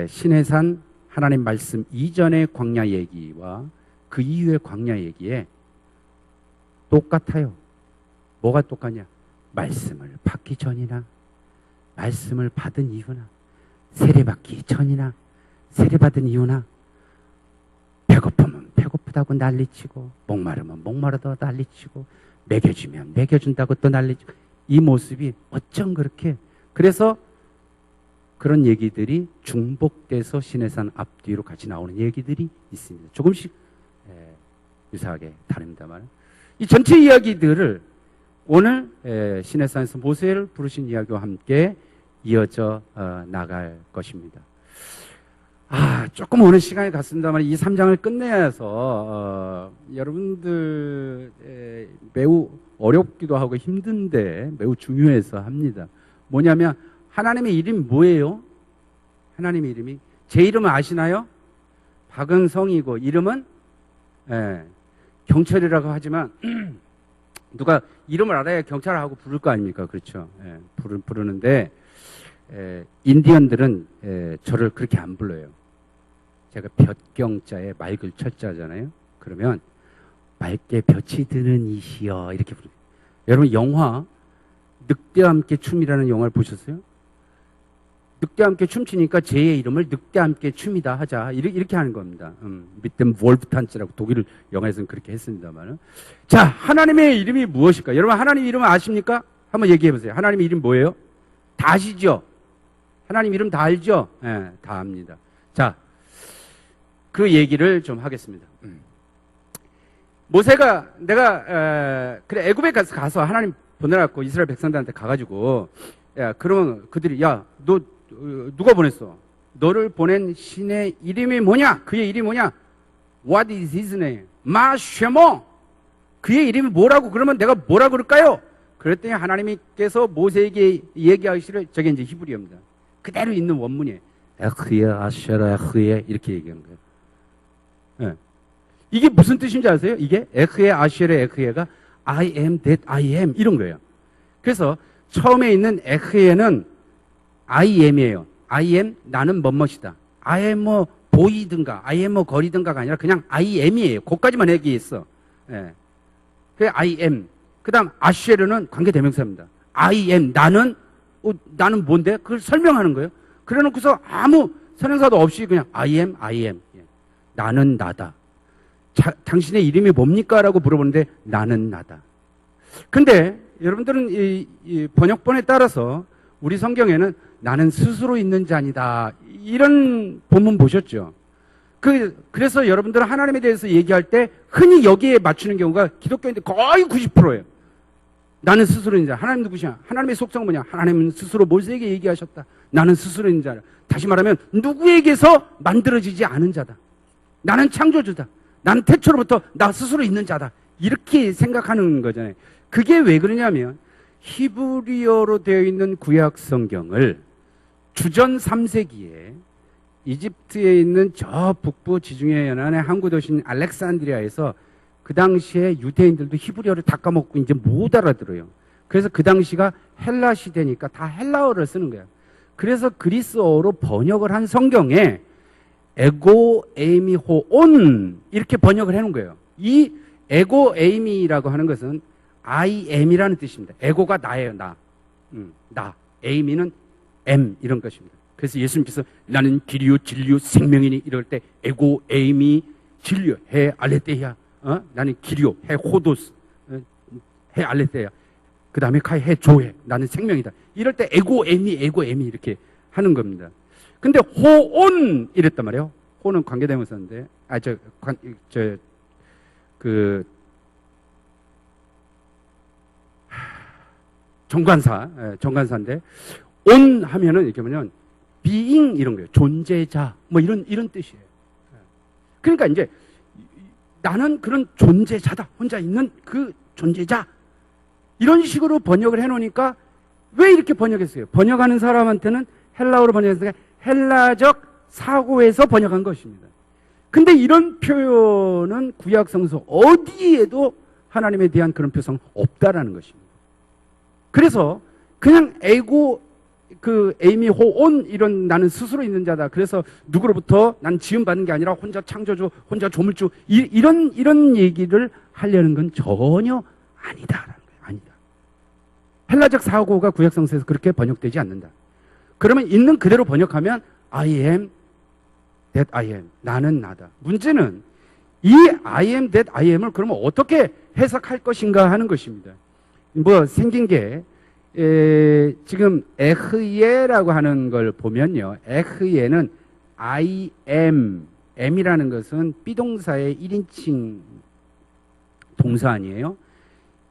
시내산 하나님 말씀 이전의 광야 얘기와 그 이후의 광야 얘기에 똑같아요. 뭐가 똑같냐? 말씀을 받기 전이나 말씀을 받은 이유나 세례받기 전이나 세례받은 이유나 배고프면 배고프다고 난리치고 목마르면 목마르다고 난리치고 먹여주면 먹여준다고 또 난리치고 이 모습이 어쩜 그렇게 그래서 그런 얘기들이 중복돼서 시내산 앞뒤로 같이 나오는 얘기들이 있습니다. 조금씩 유사하게 다릅니다만 이 전체 이야기들을 오늘 시내산에서 모세를 부르신 이야기와 함께 이어져 나갈 것입니다. 조금 오늘 시간이 갔습니다만 이 3장을 끝내서 여러분들 매우 어렵기도 하고 힘든데 매우 중요해서 합니다. 뭐냐면 하나님의 이름이 뭐예요? 하나님의 이름이 제 이름은 아시나요? 박은성이고 이름은 경철이라고 하지만 누가 이름을 알아야 경찰하고 부를 거 아닙니까? 그렇죠? 부르는데 인디언들은 저를 그렇게 안 불러요. 제가 볕경자에 맑을 철자잖아요. 그러면 맑게 볕이 드는 이시여 이렇게 부르요. 여러분 영화 늑대와 함께 춤이라는 영화를 보셨어요? 늑대와 함께 춤추니까 제 이름을 늑대와 함께 춤이다 하자 이렇게 하는 겁니다. 밑댐 월프탄츠라고 독일 영화에서는 그렇게 했습니다만 자 하나님의 이름이 무엇일까? 여러분 하나님 이름은 아십니까? 한번 얘기해 보세요. 하나님의 이름 뭐예요? 다 아시죠? 하나님 이름 다 알죠? 다 압니다. 자, 그 얘기를 좀 하겠습니다. 모세가 그래 애굽에 가서 하나님 보내라고 이스라엘 백성들한테 가가지고 야 그러면 그들이 야 너 누가 보냈어? 너를 보낸 신의 이름이 뭐냐? 그의 이름이 뭐냐? What is his name? 마쉐모. 그의 이름이 뭐라고? 그러면 내가 뭐라 그럴까요? 그랬더니 하나님께서 모세에게 얘기하시기를 저게 이제 히브리어입니다. 그대로 있는 원문이에요. 에흐예 아쉐라 에흐예 이렇게 얘기하는 거예요. 이게 무슨 뜻인지 아세요? 이게 에흐예 아쉐라 에흐예가 I am that I am 이런 거예요. 그래서 처음에 있는 에흐예는 I am이에요. I am 나는 뭐뭐이다. I am 뭐 보이든가 I am 뭐 거리든가가 아니라 그냥 I am이에요. 거기까지만 얘기했어. 그 I am. 그다음 아쉐르는 관계대명사입니다. I am 나는 뭔데? 그걸 설명하는 거예요. 그래놓고서 아무 선행사도 없이 그냥 I am 나는 나다. 당신의 이름이 뭡니까? 라고 물어보는데 나는 나다. 근데 여러분들은 이 번역본에 따라서 우리 성경에는 나는 스스로 있는 자니다 이런 본문 보셨죠? 그래서 여러분들은 하나님에 대해서 얘기할 때 흔히 여기에 맞추는 경우가 기독교인들 거의 90%예요. 나는 스스로 있는 자. 하나님 누구시냐? 하나님의 속성은 뭐냐? 하나님은 스스로 모세에게 얘기하셨다. 나는 스스로 있는 자라. 다시 말하면 누구에게서 만들어지지 않은 자다. 나는 창조주다. 나는 태초로부터 나 스스로 있는 자다. 이렇게 생각하는 거잖아요. 그게 왜 그러냐면 히브리어로 되어 있는 구약 성경을 주전 3세기에 이집트에 있는 저 북부 지중해 연안의 항구 도시인 알렉산드리아에서 그 당시에 유대인들도 히브리어를 다 까먹고 이제 못 알아들어요. 그래서 그 당시가 헬라 시대니까 다 헬라어를 쓰는 거야. 그래서 그리스어로 번역을 한 성경에 에고 에이미 호온 이렇게 번역을 해놓은 거예요. 이 에고 에이미라고 하는 것은 I am이라는 뜻입니다. 에고가 나예요. 나. 에이미는 M 이런 것입니다. 그래서 예수님께서 나는 길이요 진리요 생명이니 이럴 때 에고 에이미 진리요 해 알레테야 나는 길이요 해 호도스 해 알레테야 그 다음에 카이 해 조해 나는 생명이다. 이럴 때 에고 에미 이렇게 하는 겁니다. 근데 호온 이랬단 말이에요. 호는 관계대명사인데 정관사인데 온 하면은 이렇게 보면 being 이런 거예요. 존재자 뭐 이런 뜻이에요. 그러니까 이제 나는 그런 존재자다. 혼자 있는 그 존재자 이런 식으로 번역을 해놓으니까 왜 이렇게 번역했어요? 번역하는 사람한테는 헬라어로 번역했으니까 헬라적 사고에서 번역한 것입니다. 근데 이런 표현은 구약 성서 어디에도 하나님에 대한 그런 표성 없다라는 것입니다. 그래서 그냥 에이미 호온 이런 나는 스스로 있는 자다. 그래서 누구로부터 난 지음받는 게 아니라 혼자 창조주, 혼자 조물주 이런 얘기를 하려는 건 전혀 아니다라는 거예요. 아니다. 헬라적 사고가 구약 성서에서 그렇게 번역되지 않는다. 그러면 있는 그대로 번역하면 I am that I am. 나는 나다. 문제는 이 I am that I am을 그러면 어떻게 해석할 것인가 하는 것입니다. 뭐 생긴 게 지금 에흐예라고 하는 걸 보면요. 에흐예는 I am, am이라는 것은 비동사의 1인칭 동사 아니에요?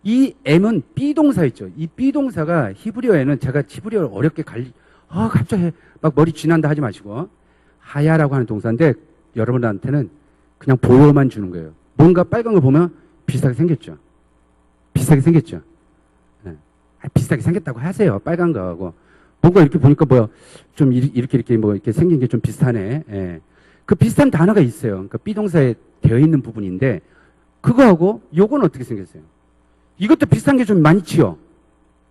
이 am은 비동사였죠. 이 비동사가 히브리어에는 제가 히브리어를 어렵게 갑자기 막 머리 쥐난다 하지 마시고 하야라고 하는 동사인데 여러분한테는 그냥 보여만 주는 거예요. 뭔가 빨간 거 보면 비슷하게 생겼죠. 비슷하게 생겼죠. 네. 비슷하게 생겼다고 하세요. 빨간 거하고 뭔가 이렇게 보니까 뭐야 좀 이렇게 뭐 이렇게 생긴 게 좀 비슷하네. 예. 그 비슷한 단어가 있어요. 그러니까 비동사에 되어 있는 부분인데 그거하고 요건 어떻게 생겼어요? 이것도 비슷한 게 좀 많지요.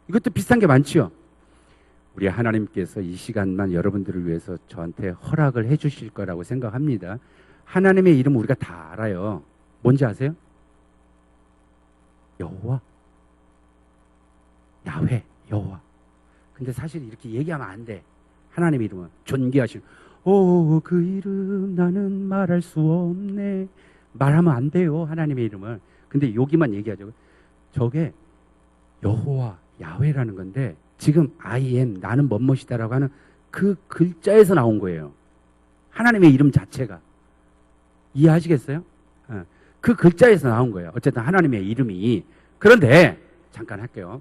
이것도 비슷한 게 많지요. 우리 하나님께서 이 시간만 여러분들을 위해서 저한테 허락을 해 주실 거라고 생각합니다. 하나님의 이름 우리가 다 알아요. 뭔지 아세요? 여호와, 야훼, 여호와. 근데 사실 이렇게 얘기하면 안 돼. 하나님의 이름은 존귀하신. 그 이름 나는 말할 수 없네. 말하면 안 돼요. 하나님의 이름을. 근데 여기만 얘기하죠. 저게 여호와, 야훼라는 건데 지금 I am, 나는 뭐뭐이다라고 하는 그 글자에서 나온 거예요. 하나님의 이름 자체가. 이해하시겠어요? 그 글자에서 나온 거예요. 어쨌든 하나님의 이름이. 그런데 잠깐 할게요.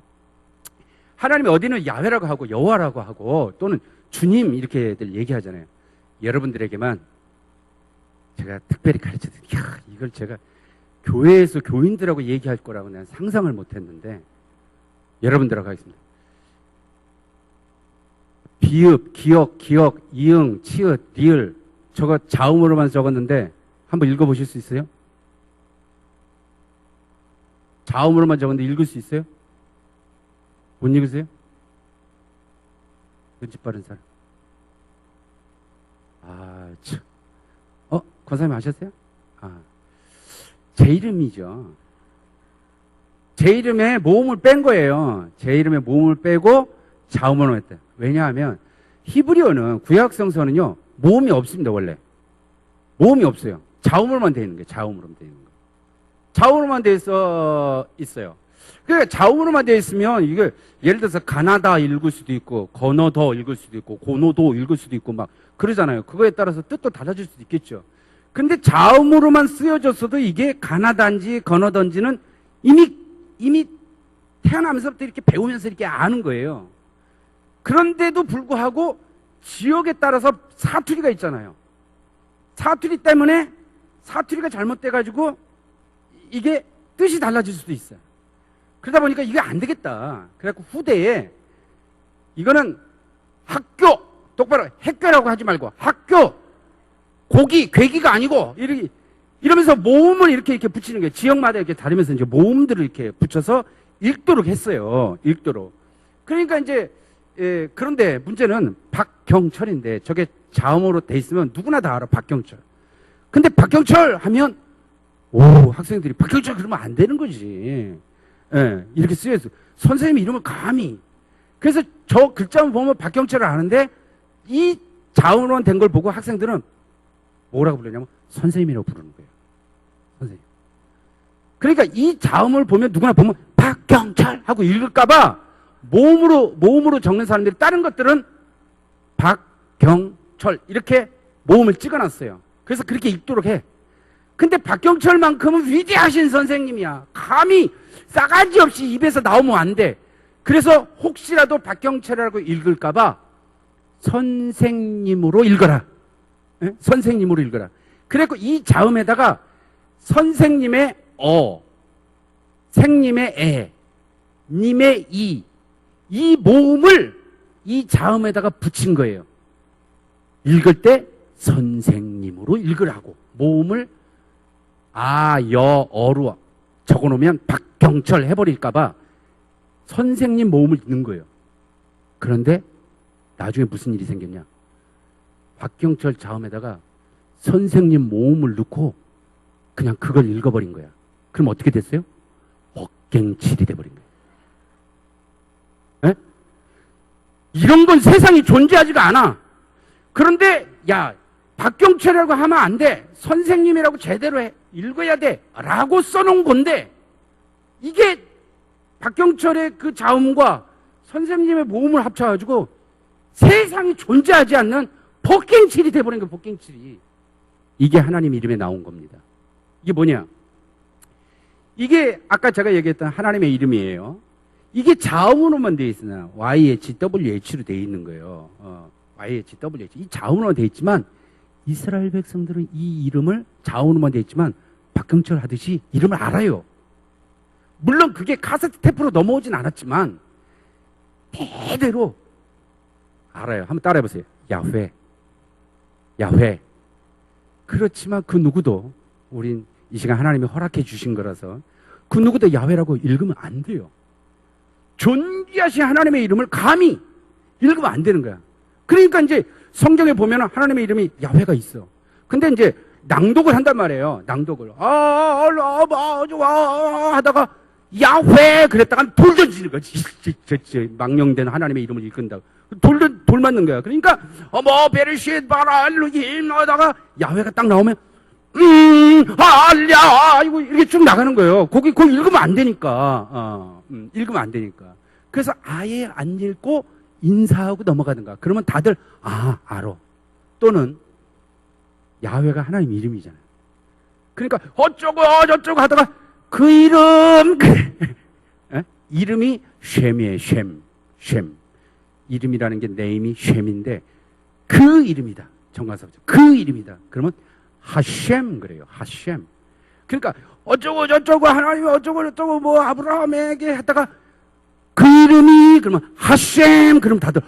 하나님이 어디는 야훼라고 하고 여호와라고 하고 또는 주님 이렇게들 얘기하잖아요. 여러분들에게만 제가 특별히 가르쳐드릴게요. 이걸 제가 교회에서 교인들하고 얘기할 거라고 난 상상을 못했는데 여러분들하고 하겠습니다. 비읍, 기역, 이응, 치읓, 리을 저거 자음으로만 적었는데 한번 읽어보실 수 있어요? 자음으로만 적었는데 읽을 수 있어요? 못 읽으세요? 눈치 빠른 사람. 참. 권사님 아셨어요? 제 이름이죠. 제 이름에 모음을 뺀 거예요. 제 이름에 모음을 빼고 자음으로 했다. 왜냐하면 히브리어는 구약 성서는요 모음이 없습니다. 원래 모음이 없어요. 자음으로만 되어 있는 거예요. 자음으로만 되어 있는 거. 자음으로만 되어 있어요. 그러니까 자음으로만 되어 있으면 이게 예를 들어서 가나다 읽을 수도 있고 건어더 읽을 수도 있고 고노도 읽을 수도 있고 막 그러잖아요. 그거에 따라서 뜻도 달라질 수도 있겠죠. 근데 자음으로만 쓰여졌어도 이게 가나다인지 건어던지는 이미 태어나면서부터 이렇게 배우면서 이렇게 아는 거예요. 그런데도 불구하고 지역에 따라서 사투리가 있잖아요. 사투리 때문에 사투리가 잘못돼가지고 이게 뜻이 달라질 수도 있어요. 그러다 보니까 이게 안 되겠다. 그래갖고 후대에 이거는 학교 똑바로 학교라고 하지 말고 학교 괴기가 아니고 이러면서 모음을 이렇게 붙이는 거예요. 지역마다 이렇게 다르면서 이제 모음들을 이렇게 붙여서 읽도록 했어요. 읽도록. 그러니까 이제 그런데 문제는 박경철인데 저게 자음으로 돼 있으면 누구나 다 알아. 박경철. 근데 박경철 하면 학생들이 박경철 그러면 안 되는 거지. 이렇게 쓰여있어. 선생님 이름을 감히. 그래서 저 글자만 보면 박경철을 아는데 이 자음으로만 된 걸 보고 학생들은 뭐라고 부르냐면 선생님이라고 부르는 거예요. 선생님. 그러니까 이 자음을 보면 누구나 보면 박경철 하고 읽을까봐 모음으로 적는 사람들이 다른 것들은 박경철 이렇게 모음을 찍어놨어요. 그래서 그렇게 읽도록 해. 근데 박경철만큼은 위대하신 선생님이야. 감히 싸가지 없이 입에서 나오면 안 돼. 그래서 혹시라도 박경철이라고 읽을까봐 선생님으로 읽어라. 선생님으로 읽어라. 그래서 이 자음에다가 선생님의 생님의 님의 이 모음을 이 자음에다가 붙인 거예요. 읽을 때 선생님으로 읽으라고 모음을 어로 적어놓으면 박경철 해버릴까봐 선생님 모음을 넣는 거예요. 그런데 나중에 무슨 일이 생겼냐? 박경철 자음에다가 선생님 모음을 넣고 그냥 그걸 읽어버린 거야. 그럼 어떻게 됐어요? 법갱칠이 돼버린 거예요. 에? 이런 건 세상에 존재하지가 않아. 그런데 야, 박경철이라고 하면 안 돼. 선생님이라고 제대로 읽어야 돼. 라고 써놓은 건데 이게 박경철의 그 자음과 선생님의 모음을 합쳐가지고 세상에 존재하지 않는 법갱칠이 돼버린 거예요. 법갱칠이. 이게 하나님 이름에 나온 겁니다. 이게 뭐냐? 이게 아까 제가 얘기했던 하나님의 이름이에요. 이게 자음으로만 되어 있으나 YHWH로 되어 있는 거예요. YHWH. 이 자음으로만 되어 있지만 이스라엘 백성들은 이 이름을 자음으로만 되어 있지만 박경철 하듯이 이름을 알아요. 물론 그게 카세트 테이프로 넘어오진 않았지만 대대로 알아요. 한번 따라해보세요. 야훼. 야훼. 그렇지만 그 누구도 우린 이 시간 하나님이 허락해 주신 거라서 그 누구도 야훼라고 읽으면 안 돼요. 존귀하신 하나님의 이름을 감히 읽으면 안 되는 거야. 그러니까 이제 성경에 보면 하나님의 이름이 야훼가 있어. 근데 이제 낭독을 한단 말이에요. 낭독을. 하다가 야훼 그랬다가 돌 던지는 거지. 망령된 하나님의 이름을 읽는다고. 돌 맞는 거야. 그러니까 베르셴 바랄루임 하다가 야훼가 딱 나오면 알랴 이거 이렇게 쭉 나가는 거예요. 거기 읽으면 안 되니까. 읽으면 안 되니까. 그래서 아예 안 읽고 인사하고 넘어가는 거야. 그러면 다들 알아. 또는 야훼가 하나님 이름이잖아요. 그러니까 어쩌고 저쩌고 하다가 그 이름 이름이 쉔이에요. 쉔. 이름이라는 게 네임이 쉔인데 그 이름이다. 정관사죠. 그 이름이다. 그러면 하셴 그래요. 하셴. 그러니까 어쩌고 저쩌고 하나님이 어쩌고 저쩌고 뭐 아브라함에게 했다가 그 이름이 그러면 하셴 그럼 다들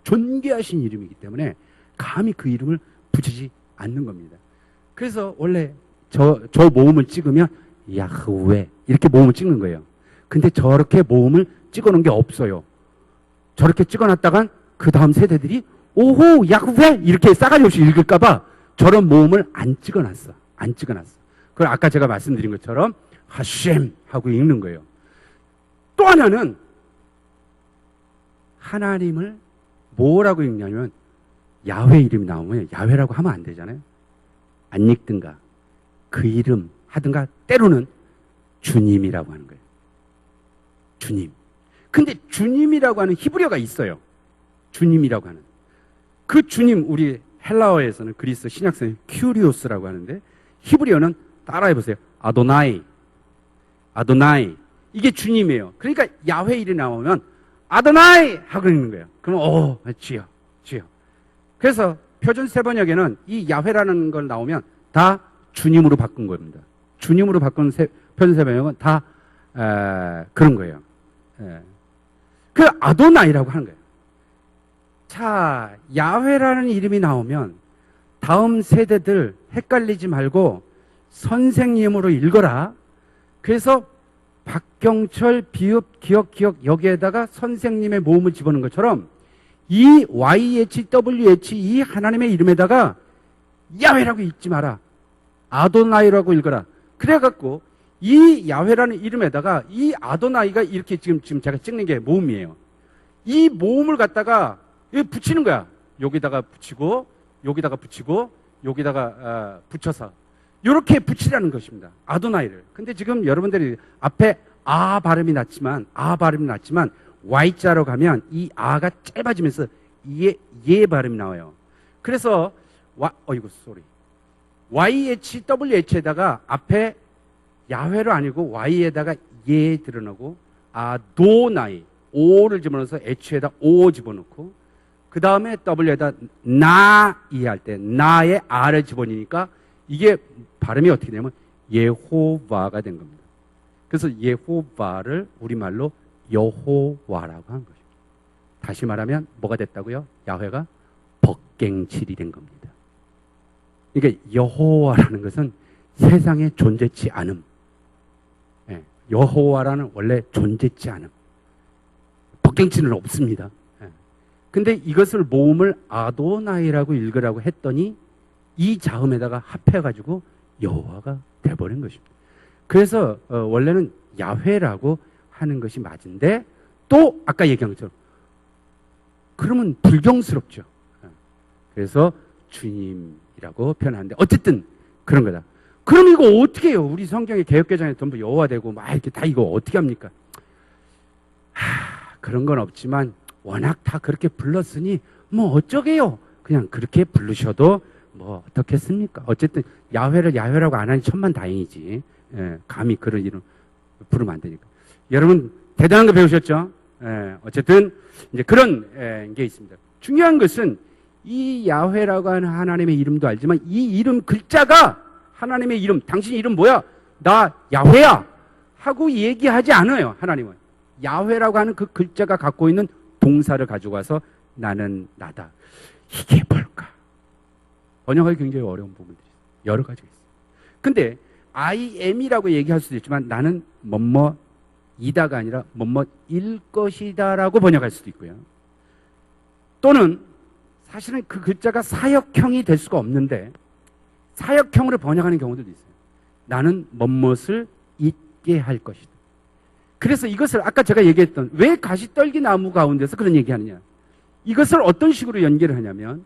존귀하신 이름이기 때문에 감히 그 이름을 붙이지 않는 겁니다. 그래서 원래 저 모음을 찍으면 야흐웨 이렇게 모음을 찍는 거예요. 근데 저렇게 모음을 찍어놓은 게 없어요. 저렇게 찍어놨다간 그 다음 세대들이 오호 야흐웨 이렇게 싸가지 없이 읽을까봐 저런 모음을 안 찍어놨어. 그걸 아까 제가 말씀드린 것처럼 하셴 하고 읽는 거예요. 또 하나는 하나님을 뭐라고 읽냐면 야훼 이름이 나오면 야훼라고 하면 안 되잖아요. 안 읽든가 그 이름 하든가 때로는 주님이라고 하는 거예요. 주님. 근데 주님이라고 하는 히브리어가 있어요. 주님이라고 하는. 그 주님 우리 헬라어에서는 그리스 신약성에 큐리오스라고 하는데 히브리어는 따라해보세요. 아도나이. 이게 주님이에요. 그러니까 야훼 이름이 나오면 아도나이 하고 읽는 거예요. 그러면 주여. 그래서 표준 세번역에는 이 야훼라는 걸 나오면 다 주님으로 바꾼 겁니다. 주님으로 바꾼 표준 세번역은 다 그런 거예요. 그 아도나이라고 하는 거예요. 자, 야훼라는 이름이 나오면 다음 세대들 헷갈리지 말고 선생님으로 읽어라. 그래서 박경철, 비읍, 기억 여기에다가 선생님의 모음을 집어넣은 것처럼 이 YHWH 이 하나님의 이름에다가 야훼라고 읽지 마라. 아도나이라고 읽어라. 그래갖고 이 야훼라는 이름에다가 이 아도나이가 이렇게 지금 제가 찍는 게 모음이에요. 이 모음을 갖다가 여기 붙이는 거야. 여기다가 붙이고 여기다가 붙이고 여기다가 붙여서 이렇게 붙이라는 것입니다. 아도나이를. 근데 지금 여러분들이 앞에 발음이 났지만 Y자로 가면 이 아가 짧아지면서 예 발음이 나와요. 그래서 YHWH에다가 앞에 야훼로 아니고 Y에다가 예 들어놓고 아도나이 O를 집어넣어서 H에다 O 집어넣고 그 다음에 W에다 나 이해할 때 나의 R을 집어넣으니까 이게 발음이 어떻게 되냐면 예호와가 된 겁니다. 그래서 예호와를 우리말로 여호와라고 한 것입니다. 다시 말하면 뭐가 됐다고요? 야훼가 법갱칠이 된 겁니다. 그러니까 여호와라는 것은 세상에 존재치 않음. 여호와라는 원래 존재치 않음. 법갱칠은 없습니다. 근데 이것을 모음을 아도나이라고 읽으라고 했더니 이 자음에다가 합해가지고 여호와가 돼버린 것입니다. 그래서 원래는 야훼라고 하는 것이 맞은데 또 아까 얘기한 것처럼 그러면 불경스럽죠. 그래서 주님이라고 표현하는데 어쨌든 그런 거다. 그럼 이거 어떻게 해요? 우리 성경에 개역개정에 전부 여호와되고 막 이렇게 다 이거 어떻게 합니까? 그런 건 없지만 워낙 다 그렇게 불렀으니 뭐 어쩌게요? 그냥 그렇게 부르셔도 뭐 어떻겠습니까? 어쨌든 야훼를 야훼라고 안 하니 천만다행이지. 예, 감히 그런 이름 부르면 안 되니까. 여러분 대단한 거 배우셨죠? 예, 어쨌든 이제 그런 게 있습니다. 중요한 것은 이 야훼라고 하는 하나님의 이름도 알지만 이 이름 글자가 하나님의 이름, 당신 이름 뭐야? 나 야훼야 하고 얘기하지 않아요. 하나님은 야훼라고 하는 그 글자가 갖고 있는 동사를 가지고 와서 나는 나다. 이게 뭘까? 번역하기 굉장히 어려운 부분들이 있어요. 여러 가지가 있어요. 근데 I am이라고 얘기할 수도 있지만 나는 뭐뭐이다가 아니라 뭐뭐일 것이다라고 번역할 수도 있고요. 또는 사실은 그 글자가 사역형이 될 수가 없는데 사역형으로 번역하는 경우들도 있어요. 나는 뭐뭇을 잊게 할 것이다. 그래서 이것을 아까 제가 얘기했던 왜 가시떨기 나무 가운데서 그런 얘기하느냐. 이것을 어떤 식으로 연결을 하냐면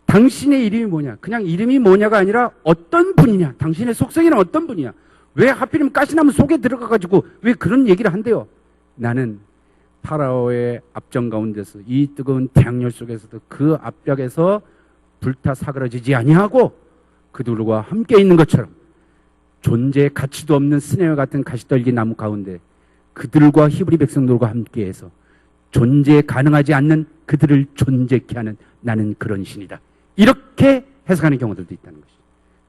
당신의 이름이 뭐냐. 그냥 이름이 뭐냐가 아니라 어떤 분이냐. 당신의 속성이는 어떤 분이냐. 왜 하필이면 가시나무 속에 들어가가지고 왜 그런 얘기를 한대요. 나는 파라오의 압정 가운데서 이 뜨거운 태양열 속에서도 그 압벽에서 불타 사그러지지 아니하고 그들과 함께 있는 것처럼 존재의 가치도 없는 스네어 같은 가시떨기 나무 가운데 그들과 히브리 백성들과 함께해서 존재 가능하지 않는 그들을 존재케 하는 나는 그런 신이다. 이렇게 해석하는 경우들도 있다는 것이죠.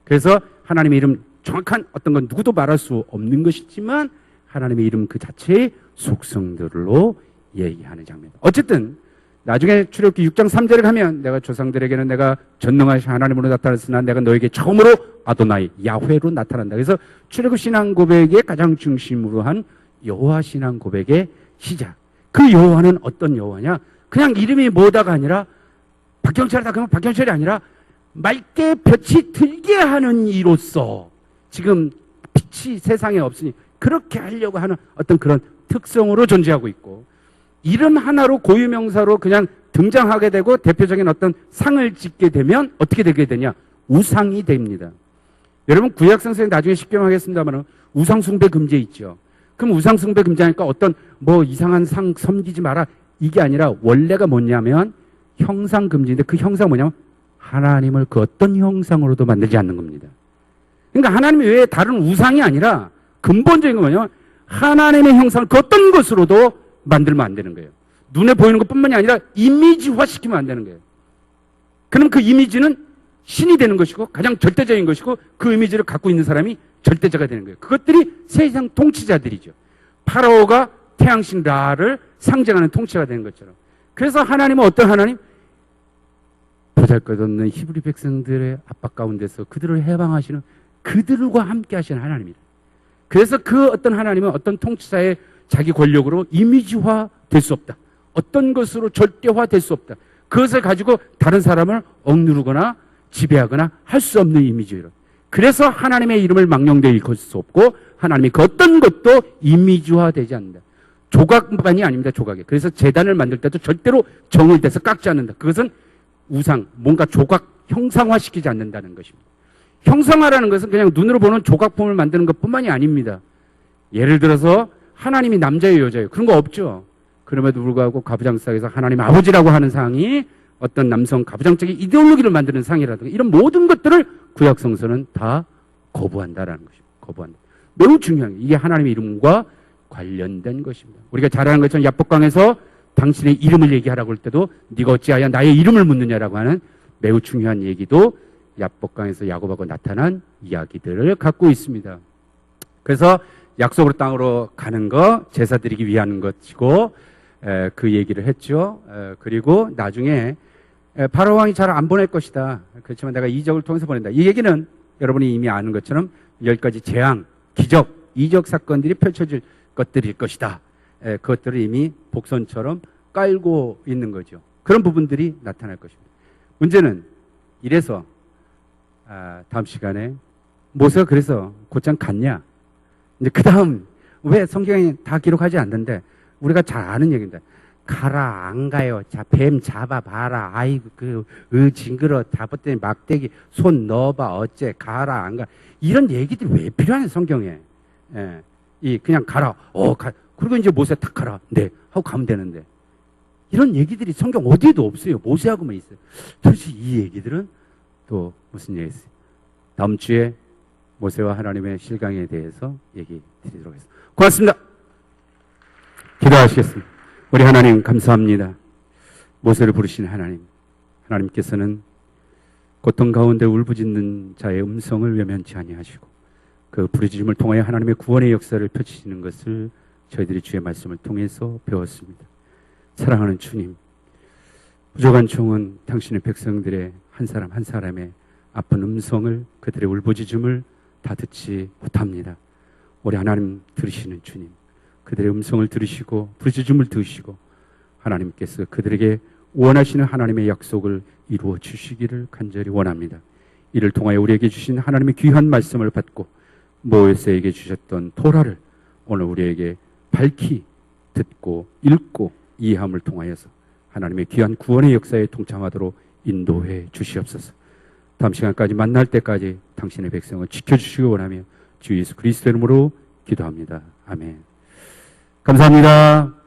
그래서 하나님의 이름 정확한 어떤 건 누구도 말할 수 없는 것이지만 하나님의 이름 그 자체의 속성들로 얘기하는 장면. 어쨌든 나중에 출애굽기 6장 3절에 가면 내가 조상들에게는 내가 전능하신 하나님으로 나타났으나 내가 너에게 처음으로 아도나이 야훼로 나타난다. 그래서 출애굽 신앙 고백의 가장 중심으로 한 여호와 신앙 고백의 시작. 그 여호와는 어떤 여호와냐? 그냥 이름이 뭐다가 아니라 박경철이다 그러면 박경철이 아니라 맑게 빛이 들게 하는 이로써 지금 빛이 세상에 없으니 그렇게 하려고 하는 어떤 그런 특성으로 존재하고 있고 이름 하나로 고유명사로 그냥 등장하게 되고 대표적인 어떤 상을 짓게 되면 어떻게 되게 되냐? 우상이 됩니다. 여러분 구약 성경에 나중에 식경하겠습니다만 우상숭배 금지 있죠. 그럼 우상숭배 금지하니까 어떤 뭐 이상한 상 섬기지 마라 이게 아니라 원래가 뭐냐면 형상 금지인데 그 형상 뭐냐면 하나님을 그 어떤 형상으로도 만들지 않는 겁니다. 그러니까 하나님이 왜 다른 우상이 아니라 근본적인 건 뭐냐면 하나님의 형상을 그 어떤 것으로도 만들면 안 되는 거예요. 눈에 보이는 것뿐만이 아니라 이미지화 시키면 안 되는 거예요. 그럼 그 이미지는 신이 되는 것이고 가장 절대적인 것이고 그 이미지를 갖고 있는 사람이 절대자가 되는 거예요. 그것들이 세상 통치자들이죠. 파라오가 태양신 라를 상징하는 통치자가 되는 것처럼. 그래서 하나님은 어떤 하나님? 보잘것없는 히브리 백성들의 압박 가운데서 그들을 해방하시는 그들과 함께 하시는 하나님이다. 그래서 그 어떤 하나님은 어떤 통치자의 자기 권력으로 이미지화 될 수 없다. 어떤 것으로 절대화 될 수 없다. 그것을 가지고 다른 사람을 억누르거나 지배하거나 할 수 없는 이미지로. 그래서 하나님의 이름을 망령되이 일컬 수 없고 하나님의 그 어떤 것도 이미지화 되지 않는다. 조각만이 아닙니다. 조각이. 그래서 재단을 만들 때도 절대로 정을 대서 깎지 않는다. 그것은 우상, 뭔가 조각 형상화시키지 않는다는 것입니다. 형상화라는 것은 그냥 눈으로 보는 조각품을 만드는 것뿐만이 아닙니다. 예를 들어서 하나님이 남자예요, 여자예요. 그런 거 없죠. 그럼에도 불구하고 가부장상에서 하나님 아버지라고 하는 상이 어떤 남성 가부장적인 이데올로기를 만드는 상이라든가 이런 모든 것들을 구약 성서는 다 거부한다라는 것입니다. 거부한다. 매우 중요한 게 이게 하나님의 이름과 관련된 것입니다. 우리가 잘 아는 것처럼 야복강에서 당신의 이름을 얘기하라고 할 때도 네가 어찌하여 나의 이름을 묻느냐라고 하는 매우 중요한 얘기도 야복강에서 야곱하고 나타난 이야기들을 갖고 있습니다. 그래서 약속으로 땅으로 가는 거 제사 드리기 위한 것이고 그 얘기를 했죠. 그리고 나중에 바로 왕이 잘 안 보낼 것이다. 그렇지만 내가 이적을 통해서 보낸다. 이 얘기는 여러분이 이미 아는 것처럼 10가지 재앙, 기적, 이적 사건들이 펼쳐질 것들일 것이다. 그것들을 이미 복선처럼 깔고 있는 거죠. 그런 부분들이 나타날 것입니다. 문제는 이래서 다음 시간에 모세가 그래서 곧장 갔냐? 이제 그 다음, 왜 성경에 다 기록하지 않는데, 우리가 잘 아는 얘기인데, 가라, 안 가요. 자, 뱀 잡아봐라. 아이고, 징그러. 잡았더니 막대기 손 넣어봐. 어째, 가라, 안 가. 이런 얘기들이 왜 필요하냐, 성경에. 예. 그냥 가라. 그리고 이제 모세 탁 가라. 네. 하고 가면 되는데. 이런 얘기들이 성경 어디에도 없어요. 모세하고만 있어요. 도대체 이 얘기들은 또 무슨 얘기 있어요? 다음 주에 모세와 하나님의 실강에 대해서 얘기 드리도록 하겠습니다. 고맙습니다. 기도하시겠습니다. 우리 하나님 감사합니다. 모세를 부르신 하나님. 하나님께서는 고통 가운데 울부짖는 자의 음성을 외면치 아니하시고 그 부르짖음을 통하여 하나님의 구원의 역사를 펼치시는 것을 저희들이 주의 말씀을 통해서 배웠습니다. 사랑하는 주님, 부족한 종은 당신의 백성들의 한 사람 한 사람의 아픈 음성을, 그들의 울부짖음을 다 듣지 못합니다. 우리 하나님 들으시는 주님, 그들의 음성을 들으시고 부르짖음을 들으시고 하나님께서 그들에게 원하시는 하나님의 약속을 이루어 주시기를 간절히 원합니다. 이를 통하여 우리에게 주신 하나님의 귀한 말씀을 받고 모세에게 주셨던 토라를 오늘 우리에게 밝히 듣고 읽고 이해함을 통하여서 하나님의 귀한 구원의 역사에 동참하도록 인도해 주시옵소서. 다음 시간까지 만날 때까지 당신의 백성을 지켜주시기 원하며 주 예수 그리스도 이름으로 기도합니다. 아멘. 감사합니다.